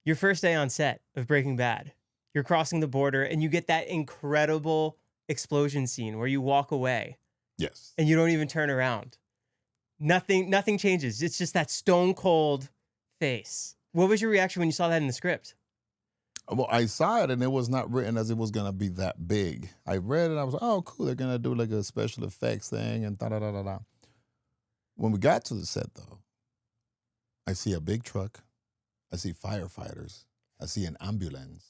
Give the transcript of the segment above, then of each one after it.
Your first day on set of Breaking Bad, you're crossing the border and you get that incredible explosion scene where you walk away Yes. and you don't even turn around. Nothing changes. It's just that stone cold face. What was your reaction when you saw that in the script? Well, I saw it and it was not written as it was going to be that big. I read it. I was like, oh, cool. They're going to do like a special effects thing and da-da-da-da-da. When we got to the set, though, I see a big truck. I see firefighters. I see an ambulance.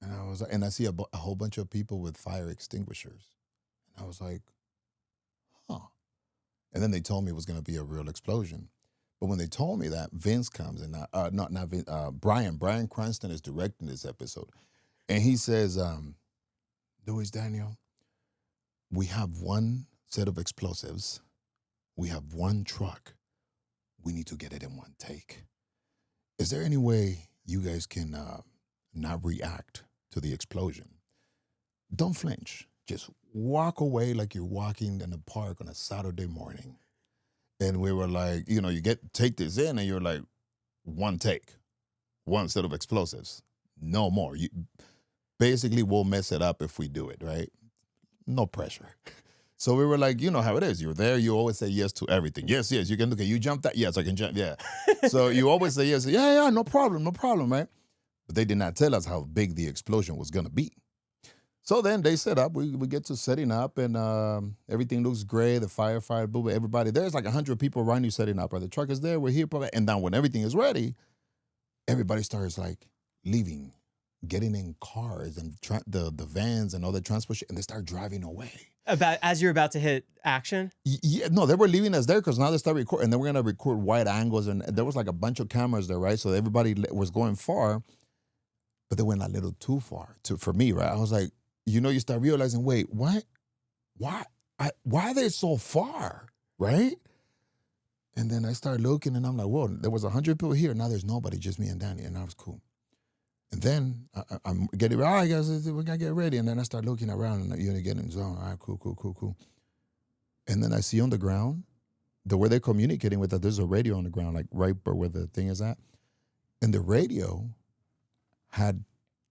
And I see a whole bunch of people with fire extinguishers. And I was like, huh. And then they told me it was going to be a real explosion. But when they told me that, Vince comes and not Vince, Brian Cranston is directing this episode, and he says, "Louis Daniel, we have one set of explosives, we have one truck, we need to get it in one take. Is there any way you guys can not react to the explosion? Don't flinch, just walk away like you're walking in the park on a Saturday morning." And we were like, you take this in and you're like, one take, one set of explosives, no more. Basically, we'll mess it up if we do it, right? No pressure. So we were like, you know how it is. You're there. You always say yes to everything. Yes, you can. Okay, you jump that. Yes, I can jump. Yeah. So you always say yes. Yeah, no problem, right? But they did not tell us how big the explosion was going to be. So then they set up, we get to setting up, and everything looks great. The firefighter, everybody, there's like 100 people around you setting up. Right? The truck is there, we're here. And then when everything is ready, everybody starts like leaving, getting in cars and the vans and all the transport, and they start driving away. As you're about to hit action? Yeah, no, they were leaving us there because now they start recording, and then we're going to record wide angles, and there was like a bunch of cameras there, right? So everybody was going far, but they went a little too far for me, right? I was like, you start realizing, wait, what? Why are they so far, right? And then I start looking, and I'm like, whoa, there was 100 people here. Now there's nobody, just me and Danny, and that was cool. And then I'm getting, all right, guys, we're going to get ready. And then I start looking around, and you're getting in zone. All right, cool. And then I see on the ground, where they're communicating with us, there's a radio on the ground, like right where the thing is at. And the radio had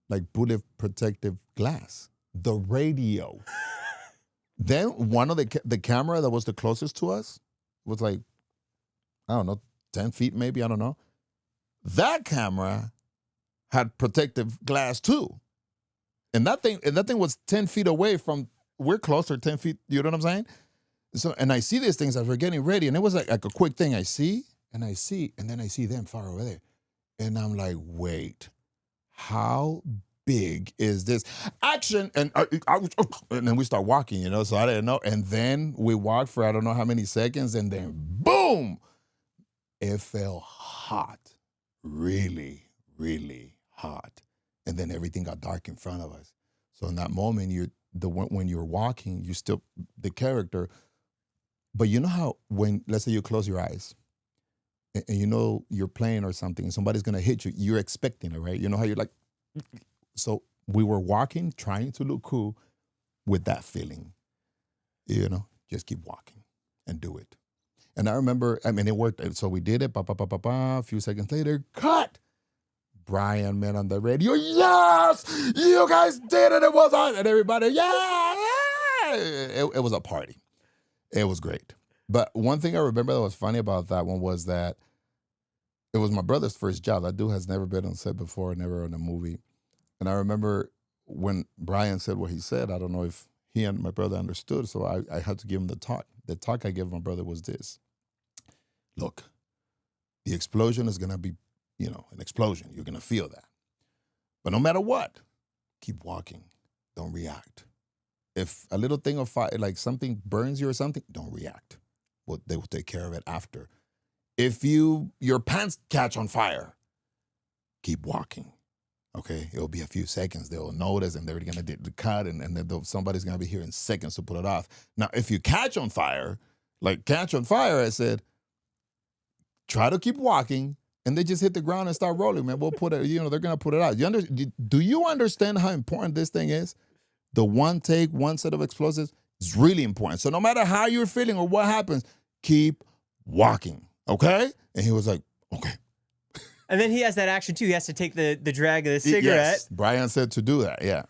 like bullet protective glass. The radio. Then one of the camera that was the closest to us was like, I don't know, 10 feet maybe, I don't know. That camera had protective glass too. And that thing was 10 feet away from, we're closer 10 feet, you know what I'm saying? So, and I see these things as we're getting ready, and it was like a quick thing. I see, and then I see them far over there. And I'm like, wait, how big is this? Action! And then we start walking, so I didn't know. And then we walked for I don't know how many seconds, and then boom! It felt hot. Really, really hot. And then everything got dark in front of us. So in that moment, when you're walking, you still, the character, but you know how when, let's say you close your eyes, and you're playing or something, and somebody's going to hit you, you're expecting it, right? You know how you're like, so we were walking, trying to look cool with that feeling, just keep walking and do it. And I remember, it worked. So we did it, a few seconds later, cut. Brian, man, on the radio, yes, you guys did it. It was on. And everybody, yeah. It was a party. It was great. But one thing I remember that was funny about that one was that it was my brother's first job. That dude has never been on set before, never on a movie. And I remember when Brian said what he said, I don't know if he and my brother understood, so I had to give him the talk. The talk I gave my brother was this. Look, the explosion is going to be, an explosion. You're going to feel that. But no matter what, keep walking. Don't react. If a little thing of fire, like something burns you or something, don't react. Well, they will take care of it after. If your pants catch on fire, keep walking. Okay, it'll be a few seconds. They'll notice, and they're going to cut, and then somebody's going to be here in seconds to put it off. Now, if you catch on fire, I said, try to keep walking, and they just hit the ground and start rolling, man. We'll put it, they're going to put it out. Do you understand how important this thing is? The one take, one set of explosives is really important. So no matter how you're feeling or what happens, keep walking, okay? And he was like, okay. And then he has that action too. He has to take the drag of the cigarette. Yes, Brian said to do that. Yeah.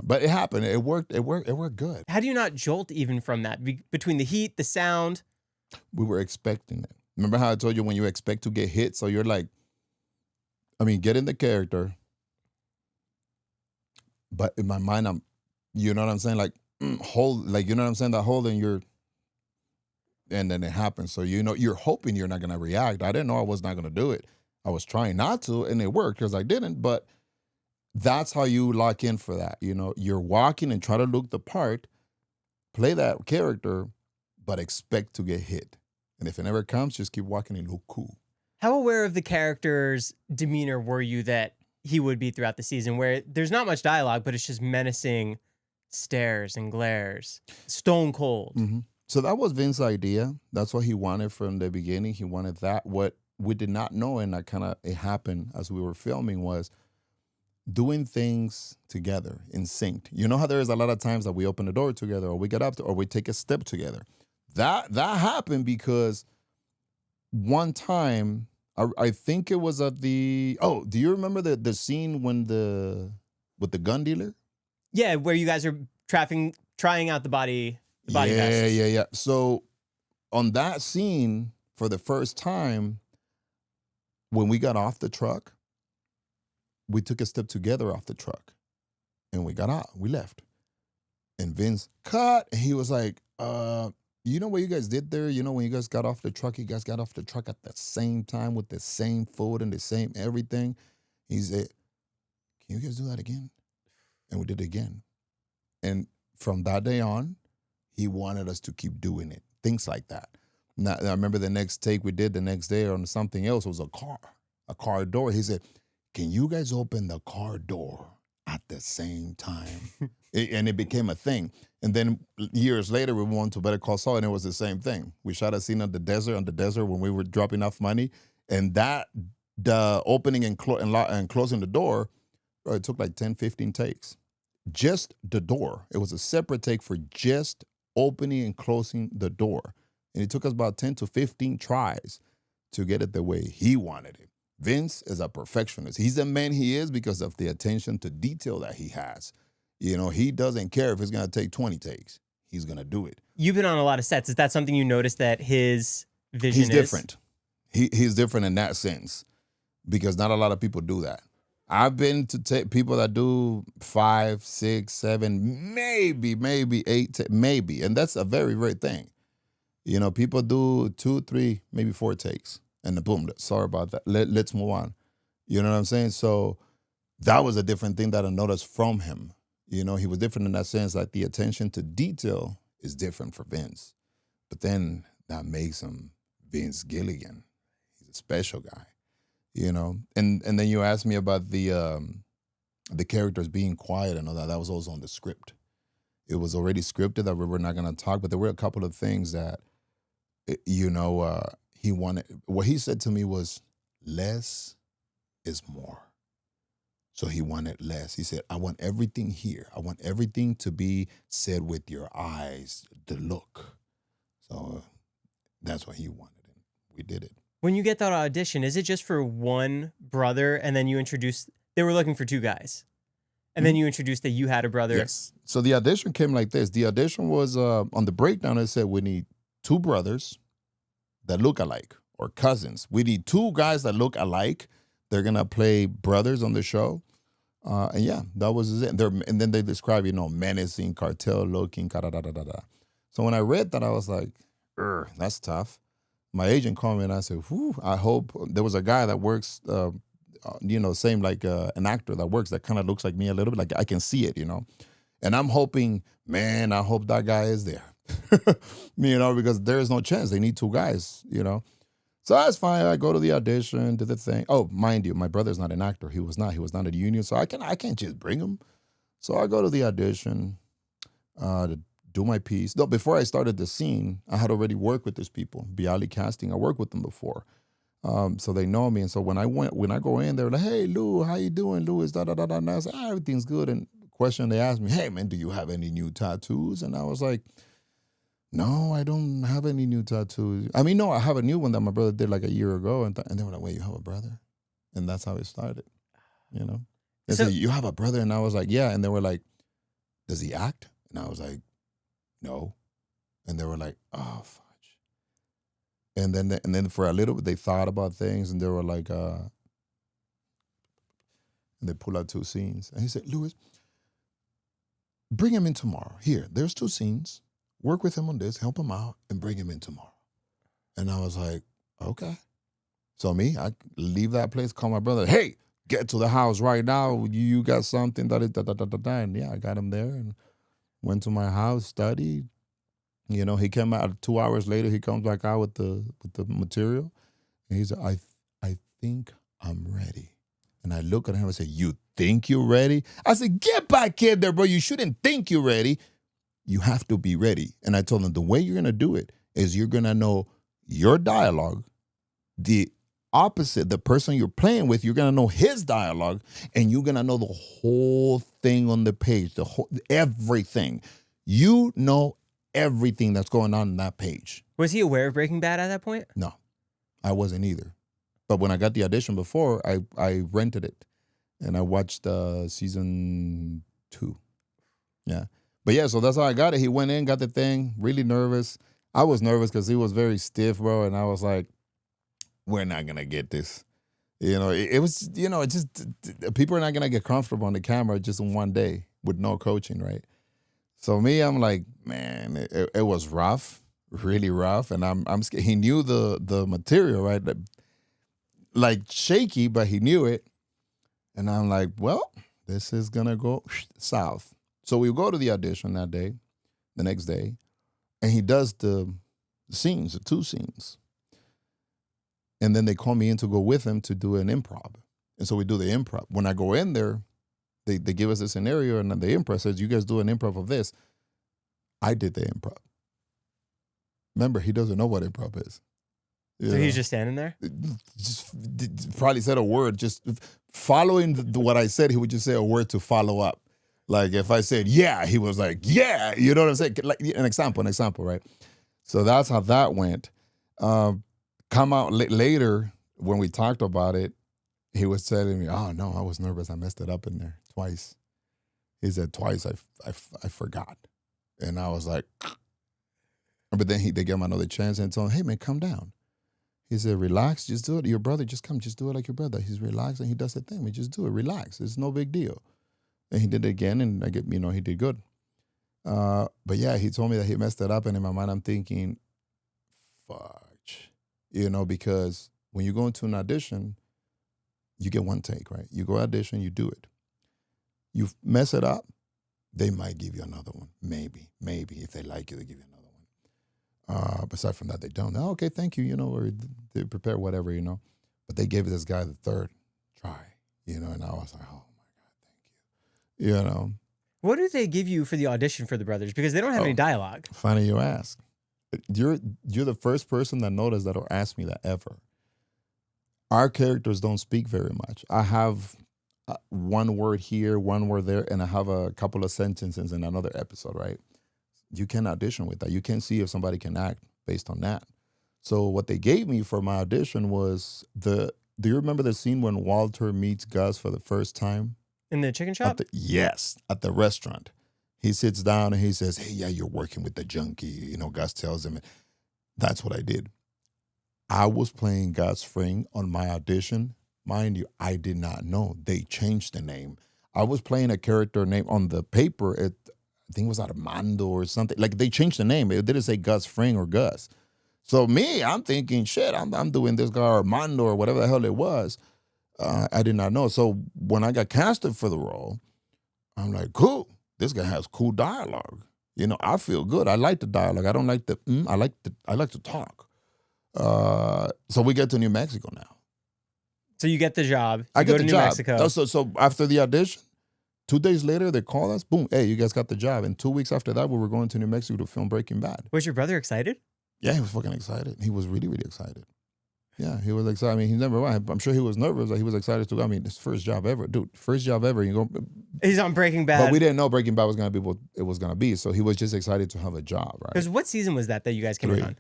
But it happened. It worked. It worked good. How do you not jolt even from that? Between the heat, the sound. We were expecting it. Remember how I told you when you expect to get hit? So you're like, get in the character. But in my mind, you know what I'm saying? Like, hold, like, you know what I'm saying? That hold and then it happens. So, you're hoping you're not going to react. I didn't know I was not going to do it. I was trying not to, and it worked because I didn't. But that's how you lock in for that. You're walking and try to look the part, play that character, but expect to get hit. And if it never comes, just keep walking and look cool. How aware of the character's demeanor were you that he would be throughout the season, where there's not much dialogue, but it's just menacing stares and glares, stone cold? Mm-hmm. So that was Vince's idea. That's what he wanted from the beginning. He wanted that. What we did not know, and it happened as we were filming, was doing things together in sync. You know how there is a lot of times that we open the door together, or we get up, or we take a step together. That happened because one time, I think it was at the. Oh, do you remember the scene with the gun dealer? Yeah, where you guys are trying out the body vests. Yeah. So on that scene, for the first time, when we got off the truck, we took a step together off the truck, and we got out. We left, and Vince cut. And he was like, you know what you guys did there? When you guys got off the truck, you guys got off the truck at the same time with the same food and the same everything. He said, can you guys do that again? And we did it again. And from that day on, he wanted us to keep doing it. Things like that. Now, I remember the next take we did the next day on something else was a car door. He said, can you guys open the car door at the same time? And it became a thing. And then years later, we went to Better Call Saul, and it was the same thing. We shot a scene on the desert when we were dropping off money. And the opening and closing the door, it took like 10, 15 takes. Just the door. It was a separate take for just opening and closing the door. And it took us about 10 to 15 tries to get it the way he wanted it. Vince is a perfectionist. He's the man he is because of the attention to detail that he has. He doesn't care if it's going to take 20 takes. He's going to do it. You've been on a lot of sets. Is that something you noticed that his vision He's different. He's different in that sense because not a lot of people do that. I've been to people that do 5, 6, 7, maybe 8, maybe. And that's a very rare thing. People do 2, 3, maybe 4 takes. And then boom, sorry about that. Let's move on. You know what I'm saying? So that was a different thing that I noticed from him. He was different in that sense, like the attention to detail is different for Vince. But then that makes him Vince Gilligan. He's a special guy, And then you asked me about the characters being quiet and all that. That was also on the script. It was already scripted that we were not going to talk, but there were a couple of things that, he wanted. What he said to me was, less is more. So he wanted less. He said, I want everything here. I want everything to be said with your eyes, the look. So that's what he wanted. And we did it. When you get that audition, is it just for one brother and then you they were looking for 2 guys? And then you introduced that you had a brother? Yes. So the audition came like this. The audition was on the breakdown. It said we need 2 brothers that look alike or cousins. We need 2 guys that look alike. They're going to play brothers on the show. And yeah, that was it. And then they describe, menacing, cartel looking, da-da-da-da-da. So when I read that, I was like, that's tough. My agent called me and I said, I hope there was a guy that works, same like an actor that works that kind of looks like me a little bit. Like I can see it, And I'm hoping, man, I hope that guy is there. Because there is no chance. They need 2 guys, So that's fine. I go to the audition, do the thing. Oh, mind you, my brother's not an actor. He was not a union. So I can't just bring him. So I go to the audition to do my piece. No, before I started the scene, I had already worked with these people. Bialy Casting, I worked with them before. So they know me. And so when I go in, they're like, hey, Lou, how you doing? Lou is da-da-da-da. And I was like, everything's good. And question they asked me, hey, man, do you have any new tattoos? And I was like, No, I don't have any new tattoos. I mean, no, I have a new one that my brother did like a year ago. And they were like, wait, you have a brother? And that's how it started, you know? They So- said, you have a brother? And I was like, yeah. And they were like, does he act? And I was like, no. And they were like, oh, fudge. And then for a little bit, they thought about things and they were like, and they pulled out 2 scenes. And he said, Louis, bring him in tomorrow. Here, there's 2 scenes. Work with him on this, help him out, and bring him in tomorrow. And I was like, okay. So I leave that place, call my brother, hey, get to the house right now. You got something, and yeah, I got him there and went to my house, studied. You know, he came out 2 hours later, he comes back out with the material. And he said, I think I'm ready. And I look at him and say, you think you're ready? I said, get back in there, bro. You shouldn't think you're ready. You have to be ready. And I told him the way you're going to do it is you're going to know your dialogue, the opposite, the person you're playing with, you're going to know his dialogue, and you're going to know the whole thing on the page, everything. You know everything that's going on that page. Was he aware of Breaking Bad at that point? No, I wasn't either. But when I got the audition before, I rented it, and I watched season 2. Yeah. But yeah, so that's how I got it. He went in, got the thing, really nervous. I was nervous because he was very stiff, bro. And I was like, we're not going to get this. You know, it was, you know, it just, people are not going to get comfortable on the camera just in one day with no coaching, right? So I'm like, man, it was rough, really rough. And I'm scared. He knew the material, right? Like shaky, but he knew it. And I'm like, well, this is going to go south. So we go to the audition that day, the next day, and he does the scenes, the 2 scenes. And then they call me in to go with him to do an improv. And so we do the improv. When I go in there, they give us a scenario, and the improv says, you guys do an improv of this. I did the improv. Remember, he doesn't know what improv is. So he's just standing there? Just probably said a word. Just following what I said, he would just say a word to follow up. Like if I said, yeah, he was like, yeah, you know what I'm saying? Like an example, right? So that's how that went. Come out later when we talked about it, he was telling me, oh no, I was nervous. I messed it up in there twice. He said twice I forgot. And I was like, but then they gave him another chance and told him, hey man, calm down. He said, relax, just do it. Your brother, just come, just do it like your brother. He's relaxed and he does the thing. We just do it, relax. It's no big deal. And he did it again, and he did good. But yeah, he told me that he messed it up, and in my mind, I'm thinking, fudge, because when you go into an audition, you get one take, right? You go audition, you do it. You mess it up, they might give you another one, maybe if they like you, they give you another one. But aside from that, they don't. Oh, okay, thank you, or they prepare whatever, But they gave this guy the 3rd try, and I was like, oh. What do they give you for the audition for the brothers? Because they don't have any dialogue. Funny you ask. You're the first person that noticed that or asked me that ever. Our characters don't speak very much. I have one word here, one word there, and I have a couple of sentences in another episode, right? You can audition with that. You can see if somebody can act based on that. So what they gave me for my audition was do you remember the scene when Walter meets Gus for the first time? In the chicken shop? Yes, at the restaurant. He sits down and he says, hey, yeah, you're working with the junkie. Gus tells him. That's what I did. I was playing Gus Fring on my audition. Mind you, I did not know. They changed the name. I was playing a character name on the paper. I think it was Armando or something. Like they changed the name. It didn't say Gus Fring or Gus. So I'm thinking, shit, I'm doing this guy Armando or whatever the hell it was. I did not know. So when I got casted for the role, I'm like, cool. This guy has cool dialogue. I feel good. I like the dialogue. I don't like the I like to talk. So we get to New Mexico now. So you get the job. I get go the to job. New Mexico. So after the audition, 2 days later, they call us. Boom. Hey, you guys got the job. And 2 weeks after that, we were going to New Mexico to film Breaking Bad. Was your brother excited? Yeah, he was fucking excited. He was really, really excited. Yeah, he was excited. I mean, he never. I'm sure he was nervous. He was excited to. I mean, his first job ever, dude. First job ever. You go. He's on Breaking Bad. But we didn't know Breaking Bad was gonna be what it was gonna be. So he was just excited to have a job, right? Because what season was that you guys came 3. in on?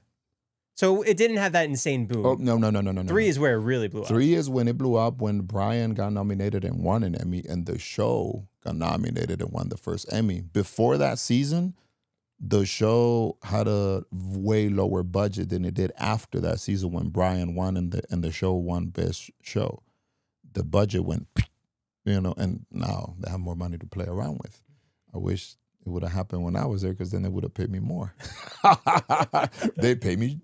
So it didn't have that insane boom. Oh no. 3 is where it really blew up. 3 is when it blew up. When Brian got nominated and won an Emmy, and the show got nominated and won the first Emmy. Before that season, the show had a way lower budget than it did after that season when Brian won and the show won Best Show. The budget went, and now they have more money to play around with. I wish it would have happened when I was there, because then they would have paid me more. They pay me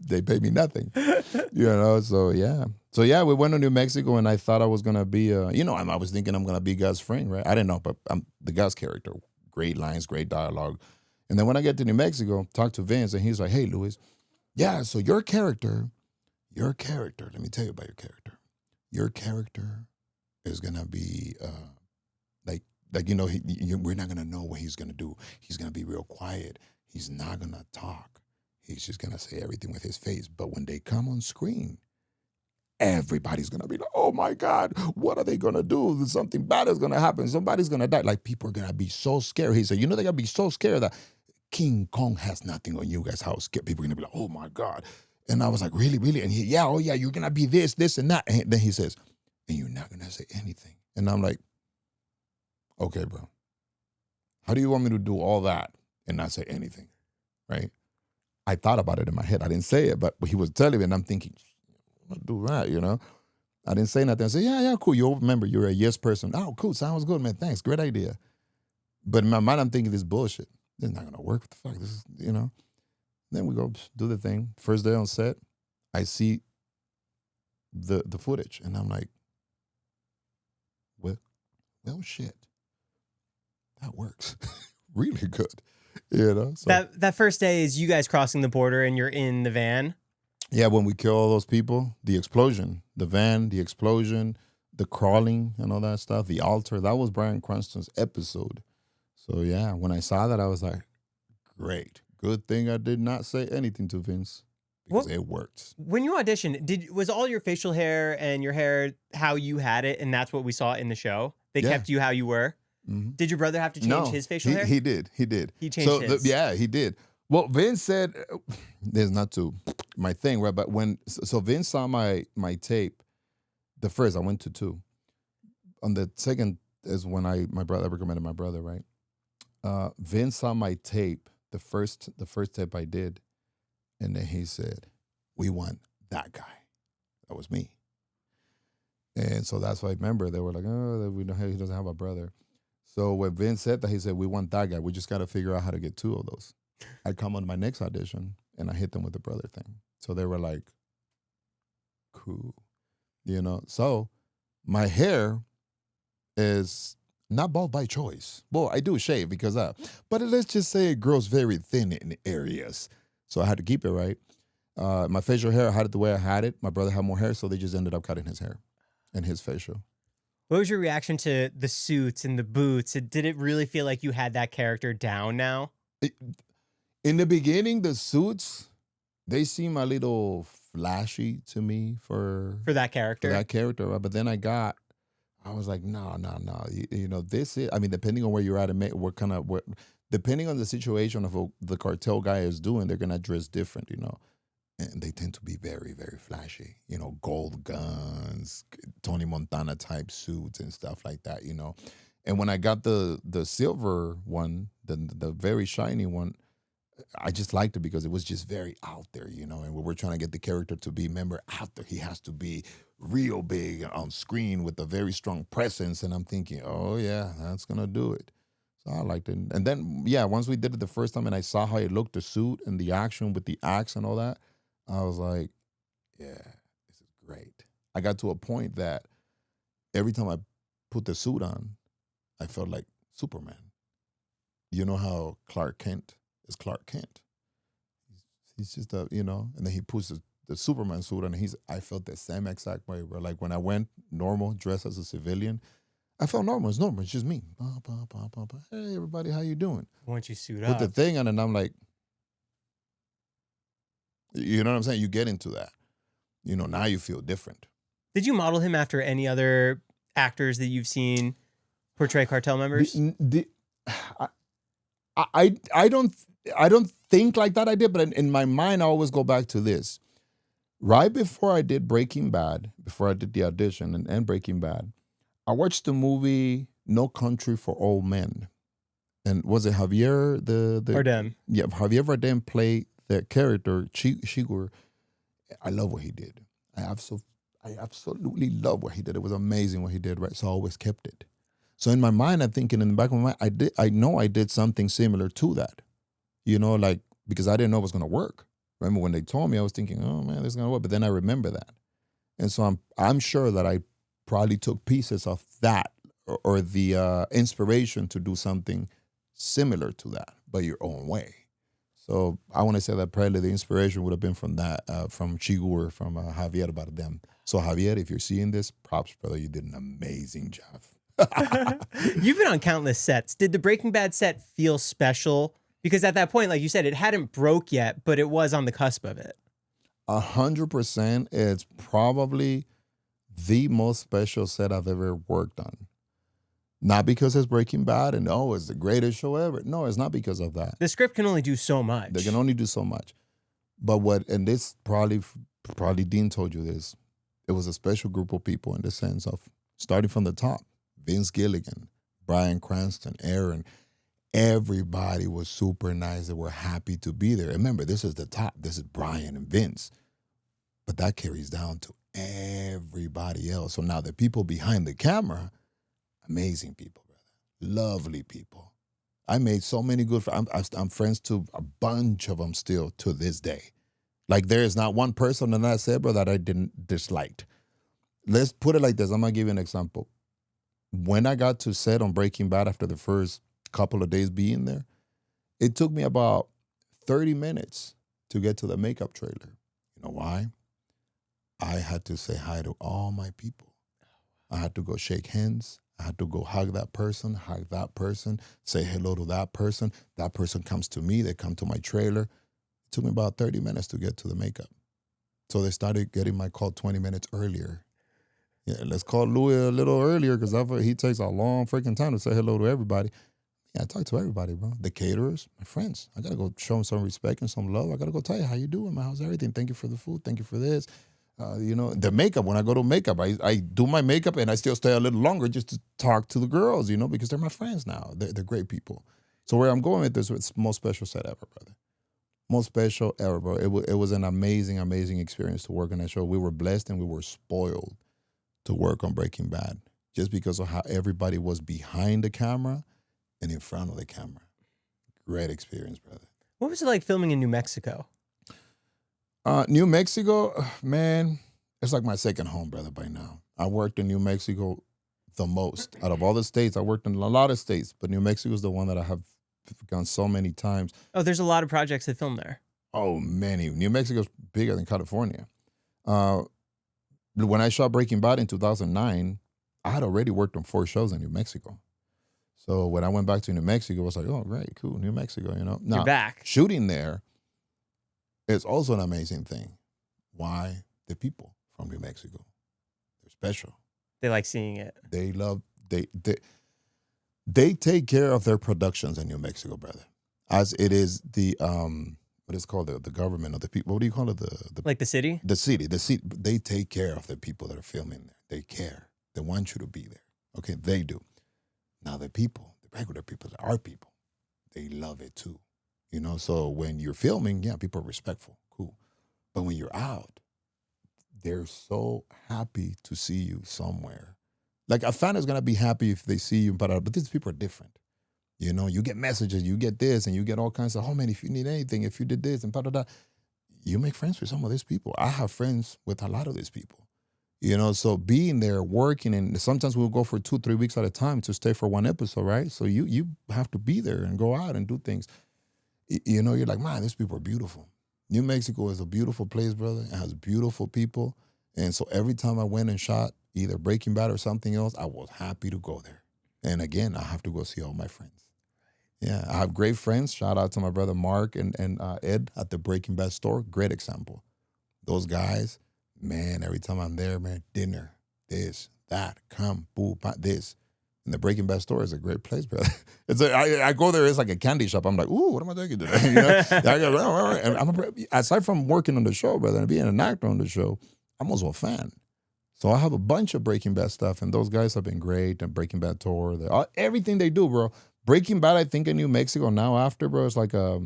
nothing, So yeah, we went to New Mexico, and I thought I was gonna be, I was thinking I'm gonna be God's friend, right? I didn't know, but I'm the God's character. Great lines, great dialogue. And then when I get to New Mexico, talk to Vince, and he's like, "Hey, Luis, yeah, so your character, let me tell you about your character. Your character is going to be we're not going to know what he's going to do. He's going to be real quiet. He's not going to talk. He's just going to say everything with his face. But when they come on screen, everybody's going to be like, oh my God, what are they going to do? Something bad is going to happen. Somebody's going to die. Like, people are going to be so scared." He said, they're going to be so scared that King Kong has nothing on you guys. How scared people are going to be like, oh my God. And I was like, really? And he, yeah, oh yeah, you're going to be this, and that. And then he says, and you're not going to say anything. And I'm like, okay, bro. How do you want me to do all that and not say anything, right? I thought about it in my head. I didn't say it, but he was telling me, and I'm thinking, I'm going to do that, I didn't say nothing. I said, yeah, cool. You'll remember you're a yes person. Oh, cool. Sounds good, man. Thanks. Great idea. But in my mind, I'm thinking this bullshit. This is not going to work. What the fuck? This is, Then we go do the thing. First day on set, I see the footage, and I'm like, well, shit. That works really good, So, that first day is you guys crossing the border, and you're in the van. Yeah, when we kill all those people, the explosion, the van, the explosion, the crawling and all that stuff, the altar, that was Bryan Cranston's episode. So yeah, when I saw that, I was like, great. Good thing I did not say anything to Vince, because it worked. When you auditioned, was all your facial hair and your hair how you had it, and that's what we saw in the show? They kept you how you were? Mm-hmm. Did your brother have to change his facial hair? He did. He changed his. He did. Well, Vince said, there's not to my thing, right? But so Vince saw my tape, the first, I went to 2. On the second is when I recommended my brother, right? Vince saw my tape, the first tape I did, and then he said, we want that guy. That was me. And so that's why I remember they were like, oh, he doesn't have a brother. So when Vince said that, he said, we want that guy. We just got to figure out how to get 2 of those. I come on my next audition, and I hit them with the brother thing. So they were like, cool. So my hair is not bald by choice. Well, I do shave because but let's just say it grows very thin in areas. So I had to keep it, right? My facial hair, I had it the way I had it. My brother had more hair, so they just ended up cutting his hair and his facial. What was your reaction to the suits and the boots? Did it really feel like you had that character down now? In the beginning, the suits, they seem a little flashy to me for that character. Right? But then I was like, no. This is, I mean, depending on where you're at, depending on the situation of what the cartel guy is doing, they're going to dress different, And they tend to be very, very flashy, gold guns, Tony Montana type suits and stuff like that, And when I got the silver one, the very shiny one, I just liked it because it was just very out there, And we were trying to get the character to be, remember, out there. He has to be real big on screen with a very strong presence. And I'm thinking, oh yeah, that's gonna do it. So I liked it. And then once we did it the first time, and I saw how it looked, the suit and the action with the axe and all that, I was like, yeah, this is great. I got to a point that every time I put the suit on, I felt like Superman. You know how Clark Kent is Clark Kent. He's just and then he puts the Superman suit on, and I felt the same exact way, where like when I went normal, dressed as a civilian, I felt normal. It's normal. It's just me. Hey, everybody, how you doing? Once you suit up. Put the thing on, and I'm like, you know what I'm saying? You get into that. now you feel different. Did you model him after any other actors that you've seen portray cartel members? I don't think like that I did, but in my mind I always go back to this. Right before I did Breaking Bad, before I did the audition and Breaking Bad, I watched the movie No Country for Old Men. And was it Javier Bardem? Yeah, Javier Bardem played the character Shigur. I love what he did. I absolutely love what he did. It was amazing what he did, right? So I always kept it. So in my mind, I'm thinking in the back of my mind, I know I did something similar to that. Like, because I didn't know it was gonna work. Remember when they told me, I was thinking, oh man, this is gonna work. But then I remember that. And so I'm sure that I probably took pieces of that or the inspiration to do something similar to that, but your own way. So I want to say that probably the inspiration would have been from that, from Chigur, from Javier Bardem. So Javier, if you're seeing this, props, brother. You did an amazing job. You've been on countless sets. Did the Breaking Bad set feel special? Because at that point, like you said, it hadn't broke yet, but it was on the cusp of it. 100%. It's probably the most special set I've ever worked on. Not because it's Breaking Bad and it's the greatest show ever. No, it's not because of that. The script can only do so much. They can only do so much. But and this probably Dean told you this, it was a special group of people in the sense of starting from the top. Vince Gilligan, Bryan Cranston, Aaron, everybody was super nice. They were happy to be there. Remember, this is the top. This is Bryan and Vince. But that carries down to everybody else. So now the people behind the camera, amazing people, brother. Lovely people. I made so many good friends. I'm friends to a bunch of them still to this day. Like there is not one person in that set, bro, that I didn't disliked. Let's put it like this. I'm going to give you an example. When I got to set on Breaking Bad after the first couple of days being there, it took me about 30 minutes to get to the makeup trailer. You know why? I had to say hi to all my people. I had to go shake hands. I had to go hug that person, say hello to that person. That person comes to me. They come to my trailer. It took me about 30 minutes to get to the makeup. So they started getting my call 20 minutes earlier. Yeah, let's call Louis a little earlier because he takes a long freaking time to say hello to everybody. Yeah, I talk to everybody, bro. The caterers, my friends. I got to go show them some respect and some love. I got to go tell you, how you doing, man? How's everything? Thank you for the food. Thank you for this. The makeup, when I go to makeup, I do my makeup and I still stay a little longer just to talk to the girls, because they're my friends now. They're great people. So where I'm going with this, it's the most special set ever, brother. Most special ever, bro. It was an amazing, amazing experience to work on that show. We were blessed and we were spoiled to work on Breaking Bad just because of how everybody was behind the camera and in front of the camera. Great experience, brother. What was it like filming in New Mexico? New Mexico, man, it's like my second home, brother, by now. I worked in New Mexico the most. Out of all the states, I worked in a lot of states, but New Mexico is the one that I have gone so many times. Oh, there's a lot of projects that film there. Oh, many. New Mexico's bigger than California. When I shot Breaking Bad in 2009, I had already worked on 4 shows in New Mexico. So when I went back to New Mexico, I was like, oh, great, cool, New Mexico, Now, you're back. Shooting there is also an amazing thing. Why? The people from New Mexico. They're special. They like seeing it. They take care of their productions in New Mexico, brother. As it is the what is called the government of the people. What do you call it? Like the city? The city. They take care of the people that are filming there. They care. They want you to be there. Okay, they do. Now the people, the regular people, our people, they love it too. So when you're filming, yeah, people are respectful, cool. But when you're out, they're so happy to see you somewhere. Like a fan is gonna be happy if they see you, but these people are different. You get messages, you get this, and you get all kinds of, oh man, if you need anything, if you did this, and you make friends with some of these people. I have friends with a lot of these people. So being there, working, and sometimes we'll go for 2-3 weeks at a time to stay for one episode, right? So you have to be there and go out and do things. You're like, man, these people are beautiful. New Mexico is a beautiful place, brother. It has beautiful people. And so every time I went and shot either Breaking Bad or something else, I was happy to go there. And again, I have to go see all my friends. Yeah, I have great friends. Shout out to my brother Mark and Ed at the Breaking Bad store. Great example. Those guys, man, every time I'm there, man, dinner, this, that, this. And the Breaking Bad store is a great place, brother. I go there, it's like a candy shop. I'm like, ooh, what am I taking today? You know? And aside from working on the show, brother, and being an actor on the show, I'm also a fan. So I have a bunch of Breaking Bad stuff, and those guys have been great. And Breaking Bad tour, everything they do, bro. Breaking Bad, I think in New Mexico now after, bro, it's like a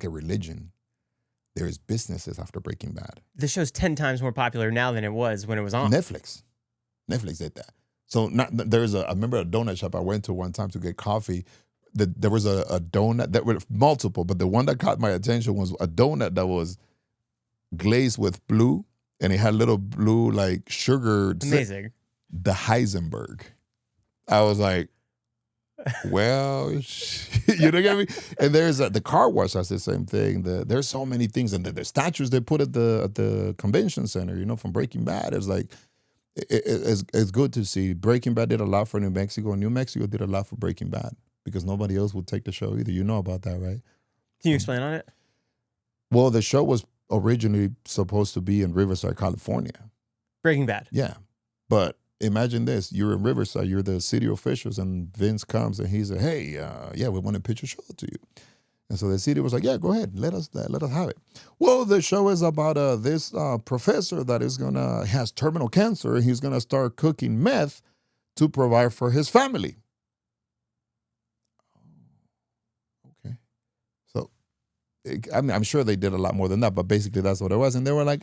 religion. There's businesses after Breaking Bad. The show's 10 times more popular now than it was when it was on. Netflix did that. So I remember a donut shop I went to one time to get coffee. There was a donut, that were multiple, but the one that caught my attention was a donut that was glazed with blue, and it had little blue like sugar. Amazing. The Heisenberg. I was like, well, you know what I mean? And there's the car wash. That's the same thing. There's so many things, and the statues they put at the convention center, you know, from Breaking Bad. It's like it's good to see. Breaking Bad did a lot for New Mexico, and New Mexico did a lot for Breaking Bad because nobody else would take the show either. You know about that, right? Can you explain on it? Well, the show was originally supposed to be in Riverside, California. Breaking Bad. Yeah, but imagine this: you're in Riverside, you're the city officials, and Vince comes and he's like, "Hey, yeah, we want to pitch a show to you." And so the city was like, "Yeah, go ahead, let us have it." Well, the show is about this professor that has terminal cancer, and he's gonna start cooking meth to provide for his family. Okay, so I'm sure they did a lot more than that, but basically that's what it was. And they were like,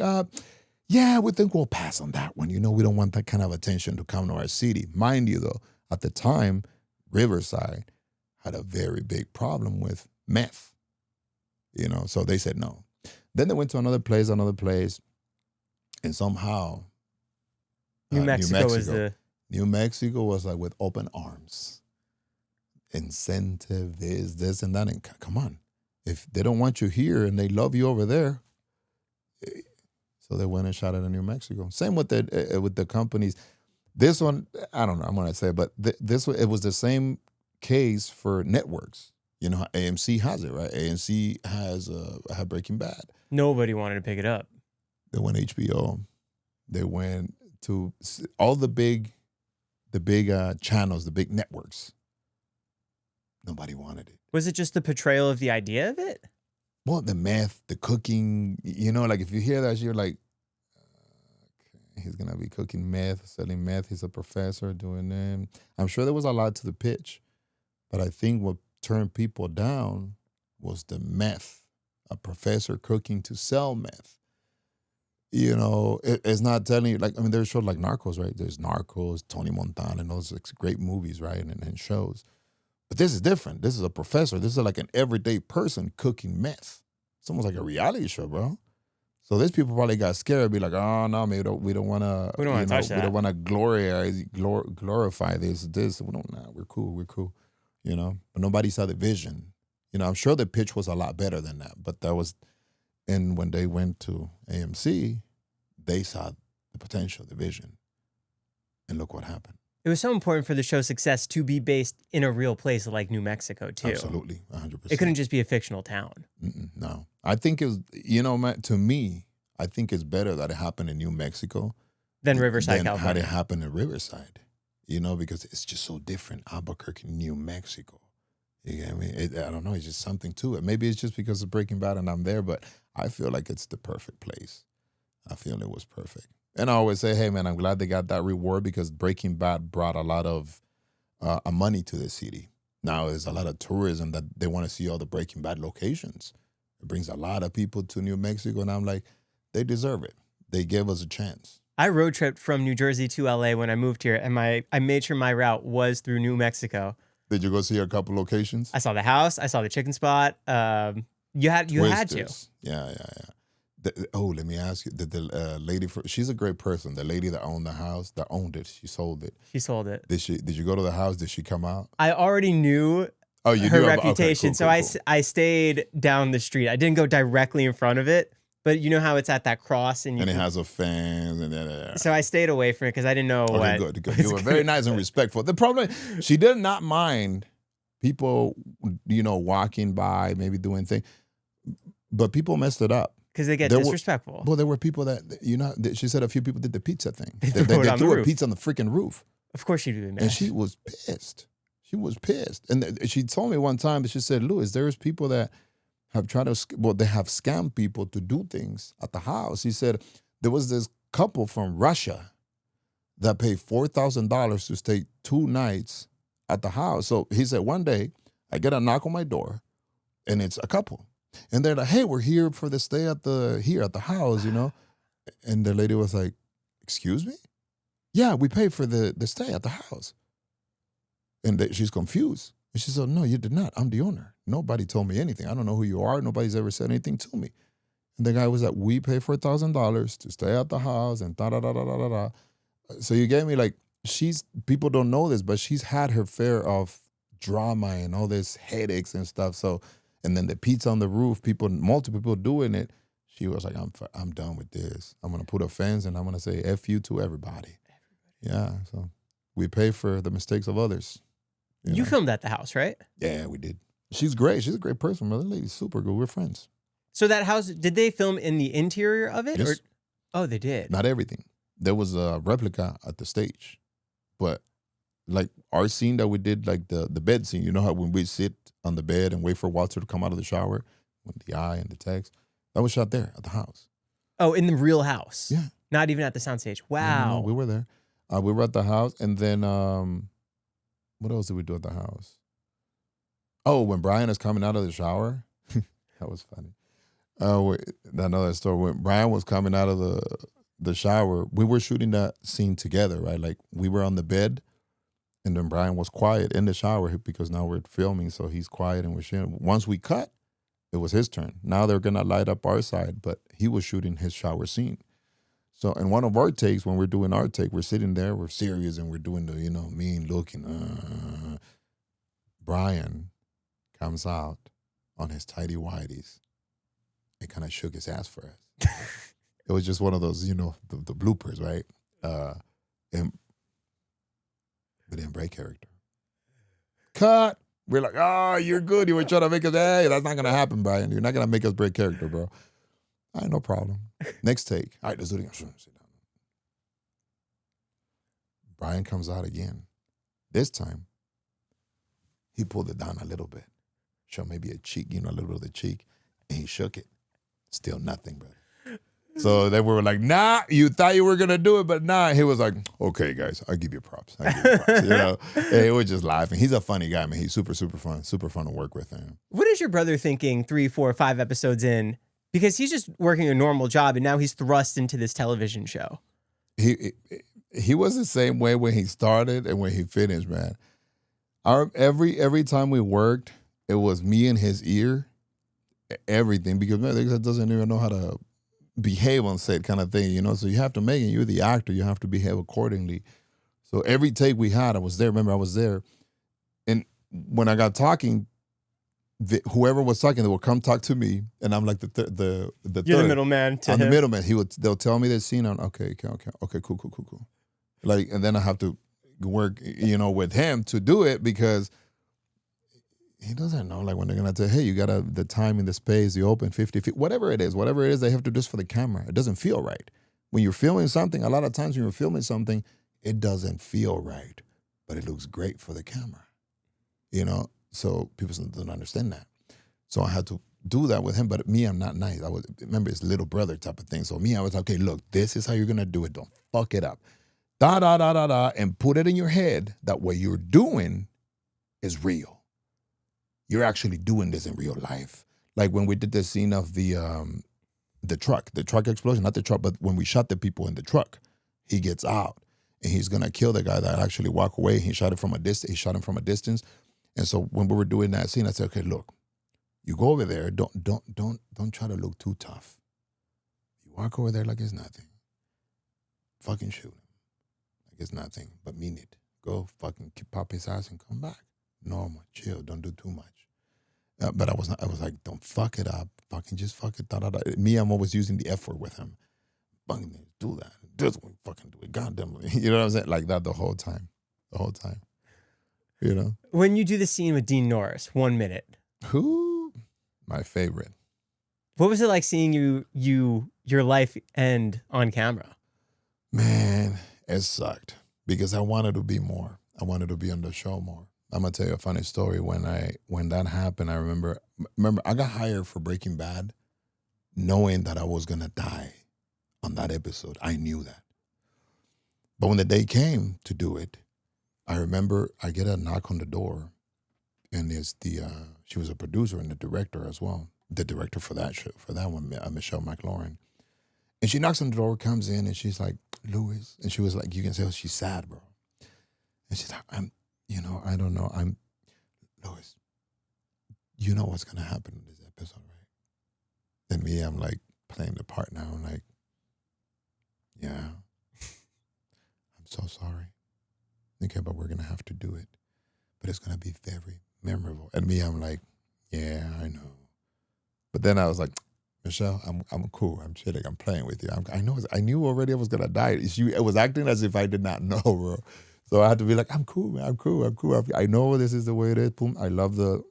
yeah, we think we'll pass on that one. You know, we don't want that kind of attention to come to our city. Mind you, though, at the time, Riverside had a very big problem with meth. You know, so they said no. Then they went to another place, and somehow New Mexico was like with open arms. Incentive is this and that. And come on, if they don't want you here and they love you over there. So they went and shot it in New Mexico. Same with the companies. This one, I don't know, I'm going to say it, but it was the same case for networks. You know, AMC has it, right? AMC had Breaking Bad. Nobody wanted to pick it up. They went HBO. They went to all the big channels, the big networks. Nobody wanted it. Was it just the portrayal of the idea of it? Well, the meth, the cooking, you know, like if you hear that, you're like, okay, he's going to be cooking meth, selling meth. He's a professor doing that. I'm sure there was a lot to the pitch, but I think what turned people down was the meth, a professor cooking to sell meth. You know, it's not telling you, like, I mean, there's shows like Narcos, right? There's Narcos, Tony Montana, and those great movies, right? And shows. But this is different. This is a professor. This is like an everyday person cooking meth. It's almost like a reality show, bro. So these people probably got scared, be like, "Oh no, maybe we don't want to. We don't want to touch that. We don't want to glorify this. We don't. Nah, we're cool. You know." But nobody saw the vision. You know, I'm sure the pitch was a lot better than that. But that was, and when they went to AMC, they saw the potential, the vision, and look what happened. It was so important for the show's success to be based in a real place like New Mexico, too. Absolutely, 100%. It couldn't just be a fictional town. No. I think to me, I think it's better that it happened in New Mexico than Riverside, California. Had it happened in Riverside, you know, because it's just so different. Albuquerque, New Mexico. You get me? I don't know. It's just something to it. Maybe it's just because of Breaking Bad and I'm there, but I feel like it's the perfect place. I feel it was perfect. And I always say, hey, man, I'm glad they got that reward because Breaking Bad brought a lot of money to the city. Now there's a lot of tourism that they want to see all the Breaking Bad locations. It brings a lot of people to New Mexico, and I'm like, they deserve it. They gave us a chance. I road tripped from New Jersey to LA when I moved here, and I made sure my route was through New Mexico. Did you go see a couple locations? I saw the house. I saw the chicken spot. You had to. Yeah. Let me ask you. The lady, she's a great person. The lady that owned the house, that owned it, she sold it. She sold it. Did you go to the house? Did she come out? I already knew her reputation, so I stayed down the street. I didn't go directly in front of it, but you know how it's at that cross, and it has a fence, and so I stayed away from it because I didn't know what. Good. You were very nice and respectful. The problem, she did not mind people, you know, walking by, maybe doing things, but people messed it up. Because they get There were- disrespectful. Well, there were people that she said a few people did the pizza thing. They threw it on the threw a roof. pizza on the freaking roof. Of course she'd be mad. And she was pissed. She was pissed. And she told me one time, she said, Louis, there's people that have tried to, they have scammed people to do things at the house. He said, there was this couple from Russia that paid $4,000 to stay 2 nights at the house. So he said, one day, I get a knock on my door, and it's a couple. And they're like, hey, we're here for the stay at the house, you know? And the lady was like, excuse me? Yeah, we paid for the stay at the house. And she's confused. And she said, no, you did not. I'm the owner. Nobody told me anything. I don't know who you are. Nobody's ever said anything to me. And the guy was like, we pay $4,000 to stay at the house and da-da-da-da-da-da. So you gave me like, people don't know this, but she's had her fair of drama and all this headaches and stuff. So, and then the pizza on the roof, multiple people doing it. She was like, I'm done with this. I'm going to put a fence and I'm going to say F you to everybody. Yeah, so we pay for the mistakes of others. You filmed at the house, right? Yeah, we did. She's great. She's a great person. That lady's super good. We're friends. So that house, did they film in the interior of it? Yes. Oh, they did. Not everything. There was a replica at the stage. But like our scene that we did, like the bed scene, you know how when we sit on the bed and wait for Walter to come out of the shower with the eye and the text, that was shot there at the house. Oh, in the real house? Yeah. Not even at the soundstage. Wow. No, we were there. We were at the house, and then what else did we do at the house? Oh, when Brian is coming out of the shower, that was funny. Another story. When Brian was coming out of the shower, we were shooting that scene together, right? Like we were on the bed, and then Brian was quiet in the shower because now we're filming, so he's quiet and we're shooting. Once we cut, it was his turn. Now they're gonna light up our side, but he was shooting his shower scene. So in one of our takes, when we're doing our take, we're sitting there, we're serious, and we're doing the, mean looking. Brian comes out on his tighty whities and kind of shook his ass for us. It was just one of those, the bloopers, right? And we didn't break character. Cut. We're like, oh, you're good. You were trying to make us, hey, that's not going to happen, Brian. You're not going to make us break character, bro. All right, no problem. Next take. All right, let's do it again. Sit down. Brian comes out again. This time, he pulled it down a little bit. Show maybe a cheek, a little bit of the cheek. And he shook it. Still nothing, brother. So they were like, nah, you thought you were going to do it, but nah. He was like, okay, guys, I'll give you props. And he was just laughing. He's a funny guy, man. He's super, super fun. Super fun to work with him. What is your brother thinking 3, 4, 5 episodes in? Because he's just working a normal job, and now he's thrust into this television show. He was the same way when he started and when he finished, man. Every time we worked, it was me in his ear, everything, because man, he doesn't even know how to behave on set, kind of thing, So you have to make it. You're the actor. You have to behave accordingly. So every take we had, I was there. Remember, I was there, and when I got talking, whoever was talking, they would come talk to me, and I'm like the You're the middleman to him. I'm the middleman. They'll tell me the scene. I'm okay, cool. Like, and then I have to work, with him to do it because he doesn't know. Like when they're gonna tell, hey, you got the time and the space, the open 50 feet, whatever it is, they have to do this for the camera. It doesn't feel right when you're filming something. A lot of times when you're filming something, it doesn't feel right, but it looks great for the camera, So people don't understand that. So I had to do that with him. But me, I'm not nice. Remember, it's little brother type of thing. So me, I was like, okay, look, this is how you're going to do it. Don't fuck it up. Da, da, da, da, da. And put it in your head that what you're doing is real. You're actually doing this in real life. Like when we did the scene of the truck explosion, not the truck, but when we shot the people in the truck, he gets out and he's going to kill the guy that actually walked away. He shot him from a distance. And so when we were doing that scene, I said, okay, look, you go over there. Don't try to look too tough. You walk over there like it's nothing. Fucking shoot him. Like it's nothing, but mean it. Go fucking pop his ass and come back. Normal, chill, don't do too much. But I was like, don't fuck it up. Fucking just fuck it. Da, da, da. Me, I'm always using the F word with him. Fucking do that. This one, fucking do it. Goddamn. You know what I'm saying? Like that the whole time. When you do the scene with Dean Norris, 1 minute. Who? My favorite. What was it like seeing your life end on camera? Man, it sucked because I wanted to be more. I wanted to be on the show more. I'm gonna tell you a funny story. When that happened, I remember I got hired for Breaking Bad, knowing that I was gonna die on that episode. I knew that. But when the day came to do it, I remember I get a knock on the door, and it's she was a producer and the director as well, the director for that show, for that one, Michelle McLaurin. And she knocks on the door, comes in, and she's like, Louis. And she was like, you can tell she's sad, bro. And she's like, I don't know. Louis, you know what's going to happen in this episode, right? And me, I'm like playing the part now. I'm like, yeah, I'm so sorry. Okay, but we're going to have to do it. But it's going to be very memorable. And me, I'm like, yeah, I know. But then I was like, Michelle, I'm cool. I'm chilling. I'm playing with you. I knew already I was going to die. It was acting as if I did not know, bro. So I had to be like, I'm cool, man. I'm cool. I know this is the way it is. Boom. I love the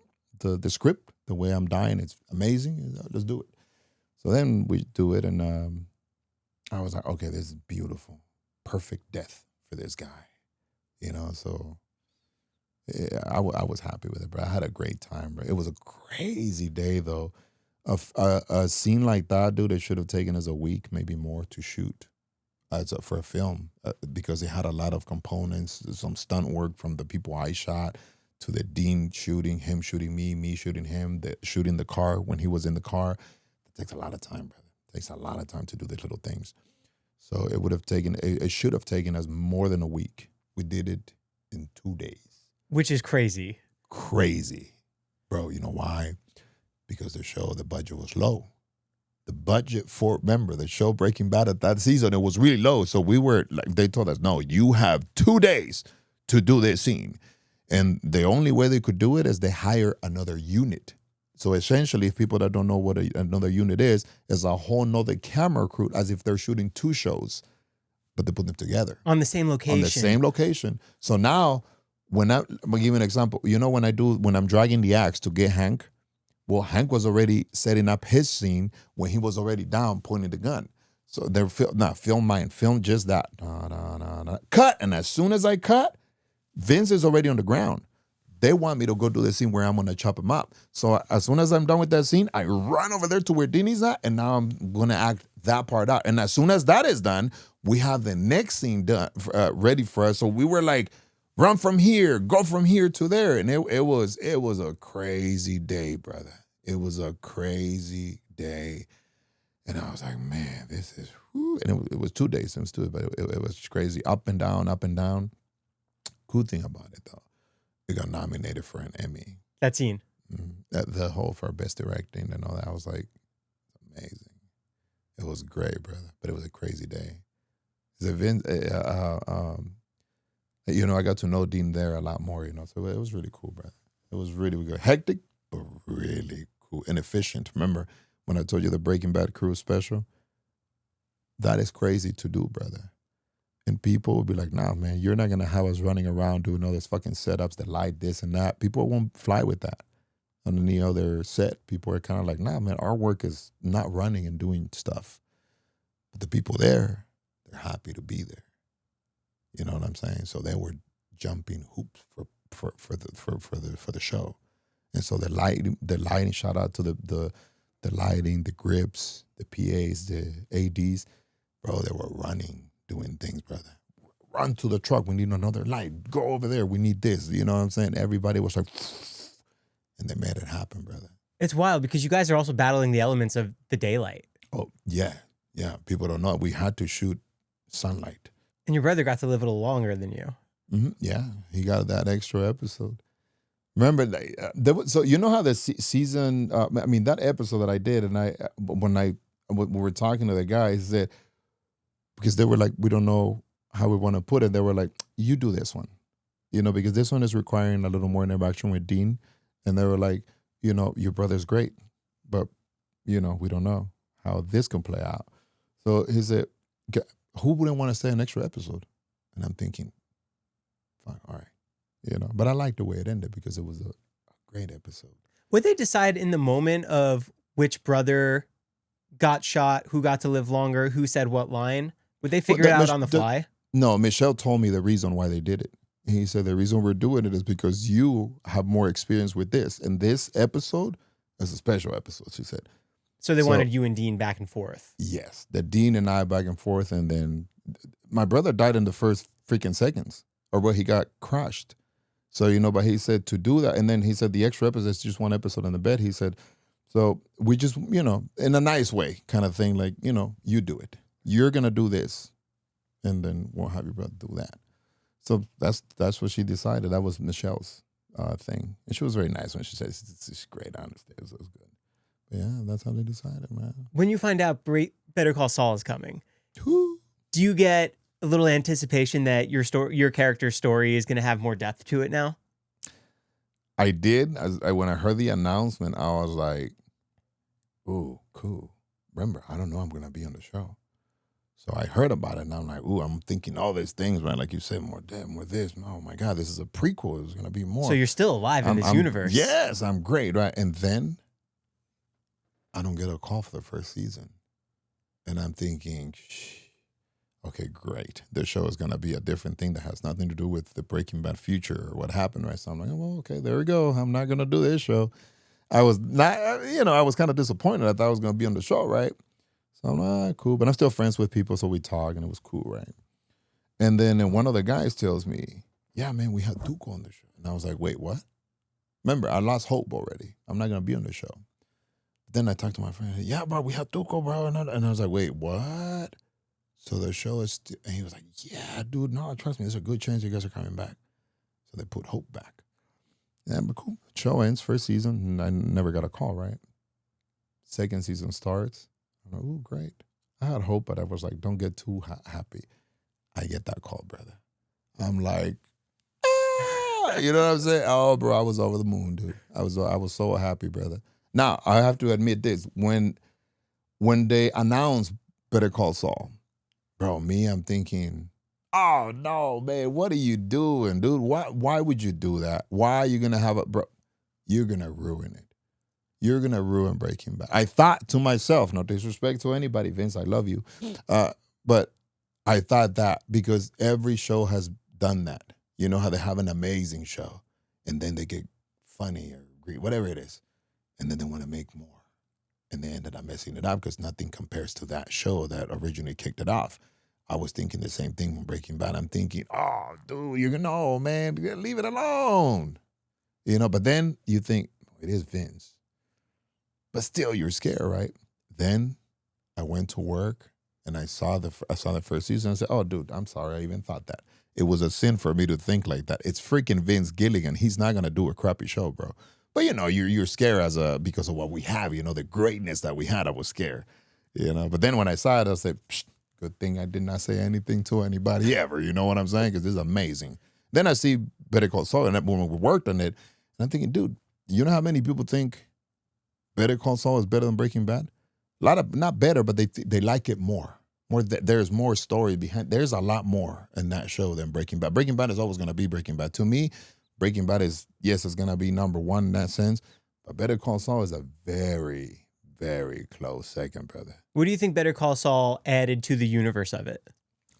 script, the way I'm dying. It's amazing. Let's do it. So then we do it, and I was like, okay, this is beautiful. Perfect death for this guy. So yeah, I was happy with it, bro. I had a great time, bro. It was a crazy day, though. A scene like that, dude, it should have taken us a week, maybe more, to shoot for a film because it had a lot of components, some stunt work from the people I shot to the Dean shooting, him shooting me shooting him, shooting the car when he was in the car. It takes a lot of time, brother. It takes a lot of time to do these little things. So it should have taken us more than a week. We did it in 2 days. Which is crazy. Crazy. Bro, you know why? Because the budget was low. The budget remember, the show Breaking Bad at that season, it was really low. So we were like, they told us, no, you have 2 days to do this scene. And the only way they could do it is they hire another unit. So essentially, if people that don't know what another unit is a whole nother camera crew, as if they're shooting 2 shows, but they put them together. On the same location. On the same location. So now, I'm going to give you an example. When I'm dragging the axe to get Hank, well, Hank was already setting up his scene when he was already down pointing the gun. So they're film just that. Cut. And as soon as I cut, Vince is already on the ground. They want me to go do the scene where I'm going to chop him up. So as soon as I'm done with that scene, I run over there to where Dini's at, and now I'm going to act that part out. And as soon as that is done, we have the next scene done, ready for us. So we were like, run from here, go from here to there. And it was a crazy day, brother. It was a crazy day. And I was like, man, this is, whew. And it was 2 days since to it, but it was crazy. Up and down, up and down. Cool thing about it, though, we got nominated for an Emmy. That scene. The whole for best directing and all that. I was like, amazing. It was great, brother. But it was a crazy day. I got to know Dean there a lot more, so it was really cool, brother. It was really good. Hectic, but really cool and efficient. Remember when I told you the Breaking Bad crew special? That is crazy to do, brother. And people will be like, nah, man, you're not going to have us running around doing all these fucking setups, the light, this and that. People won't fly with that. On any other set, people are kind of like, nah, man, our work is not running and doing stuff. But the people there, they're happy to be there. You know what I'm saying? So they were jumping hoops for the show. And so the lighting, shout out to the lighting, the grips, the PAs, the ADs, bro, they were running, doing things, brother. Run to the truck. We need another light. Go over there. We need this. You know what I'm saying? Everybody was like, and they made it happen, brother. It's wild because you guys are also battling the elements of the daylight. Oh, yeah. Yeah. People don't know. We had to shoot sunlight. And your brother got to live a little longer than you. Mm-hmm. Yeah. He got that extra episode. Remember, so you know how the season, that episode that I did, and when we were talking to the guys, that because they were like, we don't know how we want to put it. They were like, you do this one, because this one is requiring a little more interaction with Dean. And they were like, your brother's great, but, we don't know how this can play out. So he said, who wouldn't want to stay an extra episode? And I'm thinking, fine, all right. But I liked the way it ended because it was a great episode. Would they decide in the moment of which brother got shot, who got to live longer, who said what line? Would they figure it out on the fly? No, Michelle told me the reason why they did it. He said the reason we're doing it is because you have more experience with this. And this episode is a special episode, she said. So they wanted you and Dean back and forth. Yes, the Dean and I back and forth. And then my brother died in the first freaking seconds, or he got crushed. So, but he said to do that. And then he said the extra episode is just one episode in the bed. He said, so we just, in a nice way kind of thing, like, you do it. You're going to do this. And then we'll have your brother do that. So that's what she decided. That was Michelle's thing. And she was very nice when she said, it's great, I understand. It was good. But yeah, that's how they decided, man. When you find out Better Call Saul is coming, Who? Do you get a little anticipation that your character's story is going to have more depth to it now? I did. When I heard the announcement, I was like, ooh, cool. Remember, I don't know I'm going to be on the show. So I heard about it, and I'm like, ooh, I'm thinking all these things, right? Like you said, more depth, more this. Oh, my God, this is a prequel. There's going to be more. So you're still alive in this universe. Yes, I'm great, right? And then I don't get a call for the first season. And I'm thinking, okay, great. The show is going to be a different thing that has nothing to do with the Breaking Bad future or what happened, right? So I'm like, oh, well, okay, there we go. I'm not going to do this show. I was not, I was kind of disappointed. I thought I was going to be on the show, right? So I'm like, cool. But I'm still friends with people, so we talk, and it was cool, right? And then one of the guys tells me, yeah, man, we had Tuco on the show. And I was like, wait, what? Remember, I lost hope already. I'm not going to be on the show. Then I talked to my friend. Yeah, bro, we had Tuco, bro. And I was like, wait, what? So the show is and he was like, yeah, dude, no, trust me, there's a good chance you guys are coming back. So they put hope back. Yeah, but cool. Show ends, first season, and I never got a call, right? Second season starts. I'm like, ooh, great. I had hope, but I was like, don't get too happy. I get that call, brother. I'm like, you know what I'm saying? Oh, bro, I was over the moon, dude. I was so happy, brother. Now, I have to admit this. When they announced Better Call Saul, bro, I'm thinking, oh, no, man, what are you doing, dude? Why would you do that? Why are you going to have a, bro, you're going to ruin it. You're going to ruin Breaking Bad. I thought to myself, no disrespect to anybody, Vince, I love you. But I thought that because every show has done that. You know how they have an amazing show and then they get funny or great, whatever it is. And then they want to make more. And they ended up messing it up because nothing compares to that show that originally kicked it off. I was thinking the same thing when Breaking Bad. I'm thinking, oh, dude, you're going to know, man, leave it alone. But then you think, it is Vince. But still, you're scared, right? Then I went to work and I saw the first season. I said, oh, dude, I'm sorry I even thought that. It was a sin for me to think like that. It's freaking Vince Gilligan. He's not going to do a crappy show, bro. But, you're scared because of what we have, the greatness that we had. I was scared, But then when I saw it, I said, good thing I did not say anything to anybody ever. You know what I'm saying? Because this is amazing. Then I see Better Call Saul, and when we worked on it, and I'm thinking, dude, you know how many people think Better Call Saul is better than Breaking Bad? A lot of, not better, but they like it more. There's more story behind. There's a lot more in that show than Breaking Bad. Breaking Bad is always going to be Breaking Bad. To me, Breaking Bad is, yes, it's going to be number one in that sense, but Better Call Saul is a very, very close second, brother. What do you think Better Call Saul added to the universe of it?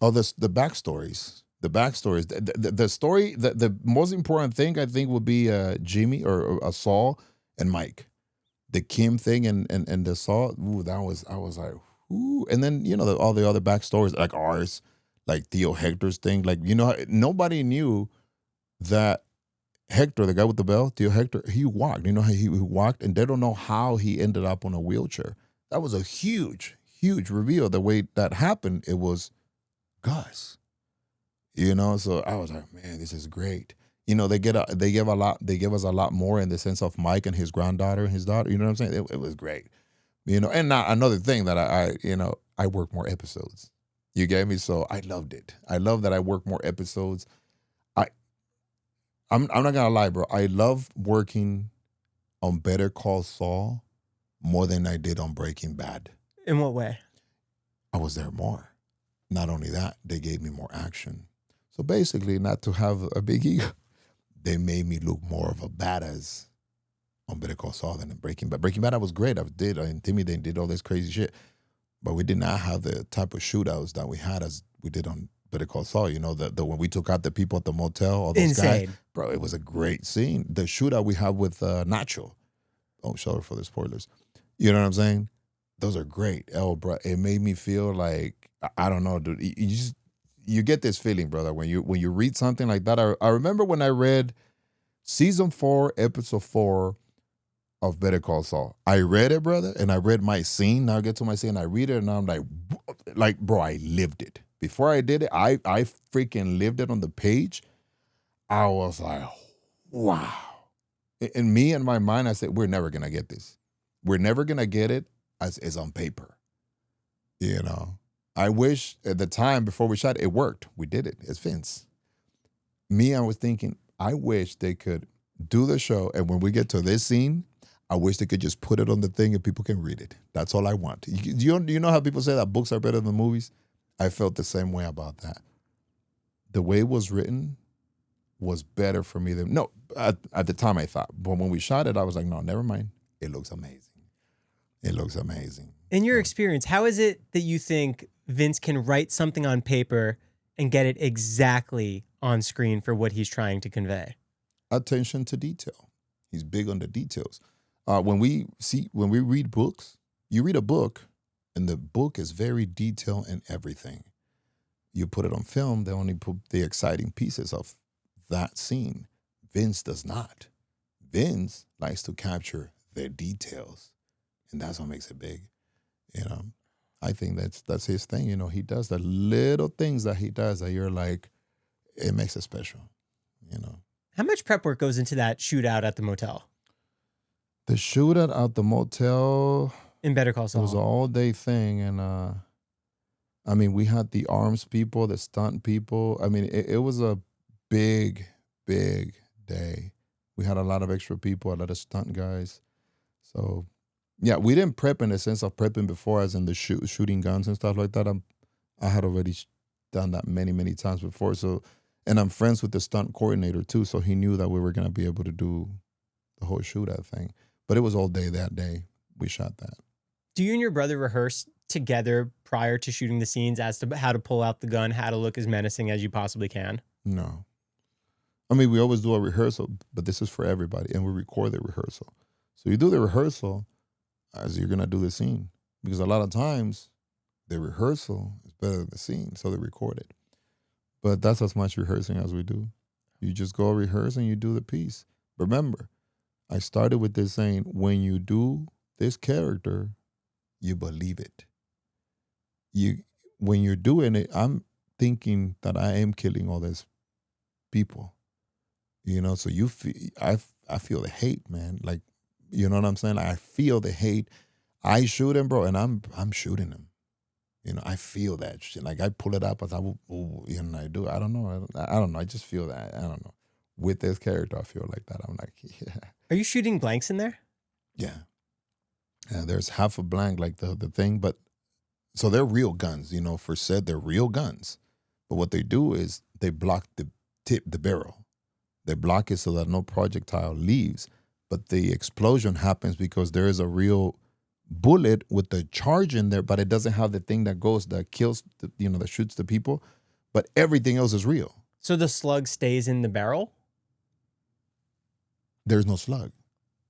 Oh, the backstories. The backstories. The story, the most important thing, I think, would be Jimmy or Saul and Mike. The Kim thing and the Saul, ooh, I was like, ooh. And then, all the other backstories, like ours, like Theo Hector's thing. Like, nobody knew that Hector, the guy with the bell, Theo Hector, he walked. You know how he walked? And they don't know how he ended up on a wheelchair. That was a huge, huge reveal. The way that happened, it was Gus. So I was like, man, this is great. They give us a lot more in the sense of Mike and his granddaughter and his daughter. You know what I'm saying? It was great. And now another thing that I work more episodes. You get me? So I loved it. I love that I work more episodes. I'm not gonna lie, bro. I love working on Better Call Saul more than I did on Breaking Bad. In what way? I was there more. Not only that, they gave me more action. So basically, not to have a big ego, they made me look more of a badass on Better Call Saul than in Breaking Bad. Breaking Bad, I was great. I intimidated, did all this crazy shit. But we did not have the type of shootouts that we had as we did on Better Call Saul. You know, the when we took out the people at the motel, all those guys. Bro, it was a great scene. The shootout we had with Nacho. Oh, sorry for the spoilers. You know what I'm saying? Those are great. Bro, it made me feel like, I don't know, dude. You get this feeling, brother, when you read something like that. I remember when I read season 4, episode 4 of Better Call Saul. I read it, brother, and I read my scene. Now I get to my scene, I read it, and I'm like, bro, I lived it. Before I did it, I freaking lived it on the page. I was like, wow. In me and my mind, I said, we're never going to get this. We're never going to get it as is on paper. You know, I wish at the time before we shot it worked. We did it. It's Vince. I was thinking, I wish they could do the show, and when we get to this scene, I wish they could just put it on the thing and people can read it. That's all I want. You know how people say that books are better than movies? I felt the same way about that. The way it was written was better for me than, no, at the time I thought. But when we shot it, I was like, no, never mind. It looks amazing. It looks amazing. In your experience, how is it that you think Vince can write something on paper and get it exactly on screen for what he's trying to convey? Attention to detail. He's big on the details. When we read books, you read a book, and the book is very detailed in everything. You put it on film, they only put the exciting pieces of that scene. Vince does not. Vince likes to capture the details, and that's what makes it big. You know, I think that's his thing. You know, he does the little things that he does that you're like, it makes it special. You know, how much prep work goes into that shootout at the motel? The shootout at the motel in Better Call Saul was an all-day thing, and I mean, we had the arms people, the stunt people. I mean, it was a big, big day. We had a lot of extra people, a lot of stunt guys. So, yeah, we didn't prep in the sense of prepping before, as in the shooting guns and stuff like that. I had already done that many, many times before. So, and I'm friends with the stunt coordinator too, so he knew that we were going to be able to do the whole shootout thing. But it was all day that day. We shot that. Do you and your brother rehearse together prior to shooting the scenes as to how to pull out the gun, how to look as menacing as you possibly can? No. I mean, we always do a rehearsal, but this is for everybody, and we record the rehearsal. So you do the rehearsal as you're going to do the scene, because a lot of times the rehearsal is better than the scene, so they record it. But that's as much rehearsing as we do. You just go rehearse and you do the piece. Remember, I started with this saying, when you do this character, you believe it. When you're doing it, I'm thinking that I am killing all these people. You know, so I feel the hate, man. Like, you know what I'm saying? I feel the hate. I shoot him, bro, and I'm shooting him. You know, I feel that shit. Like, I pull it up as I do. I don't know. I don't know. I just feel that. I don't know. With this character, I feel like that. I'm like, yeah. Are you shooting blanks in there? Yeah. There's half a blank, like the thing, but so they're real guns, you know, for said they're real guns. But what they do is they block the barrel. They block it so that no projectile leaves. But the explosion happens because there is a real bullet with the charge in there, but it doesn't have the thing that kills, that shoots the people. But everything else is real. So the slug stays in the barrel? There's no slug.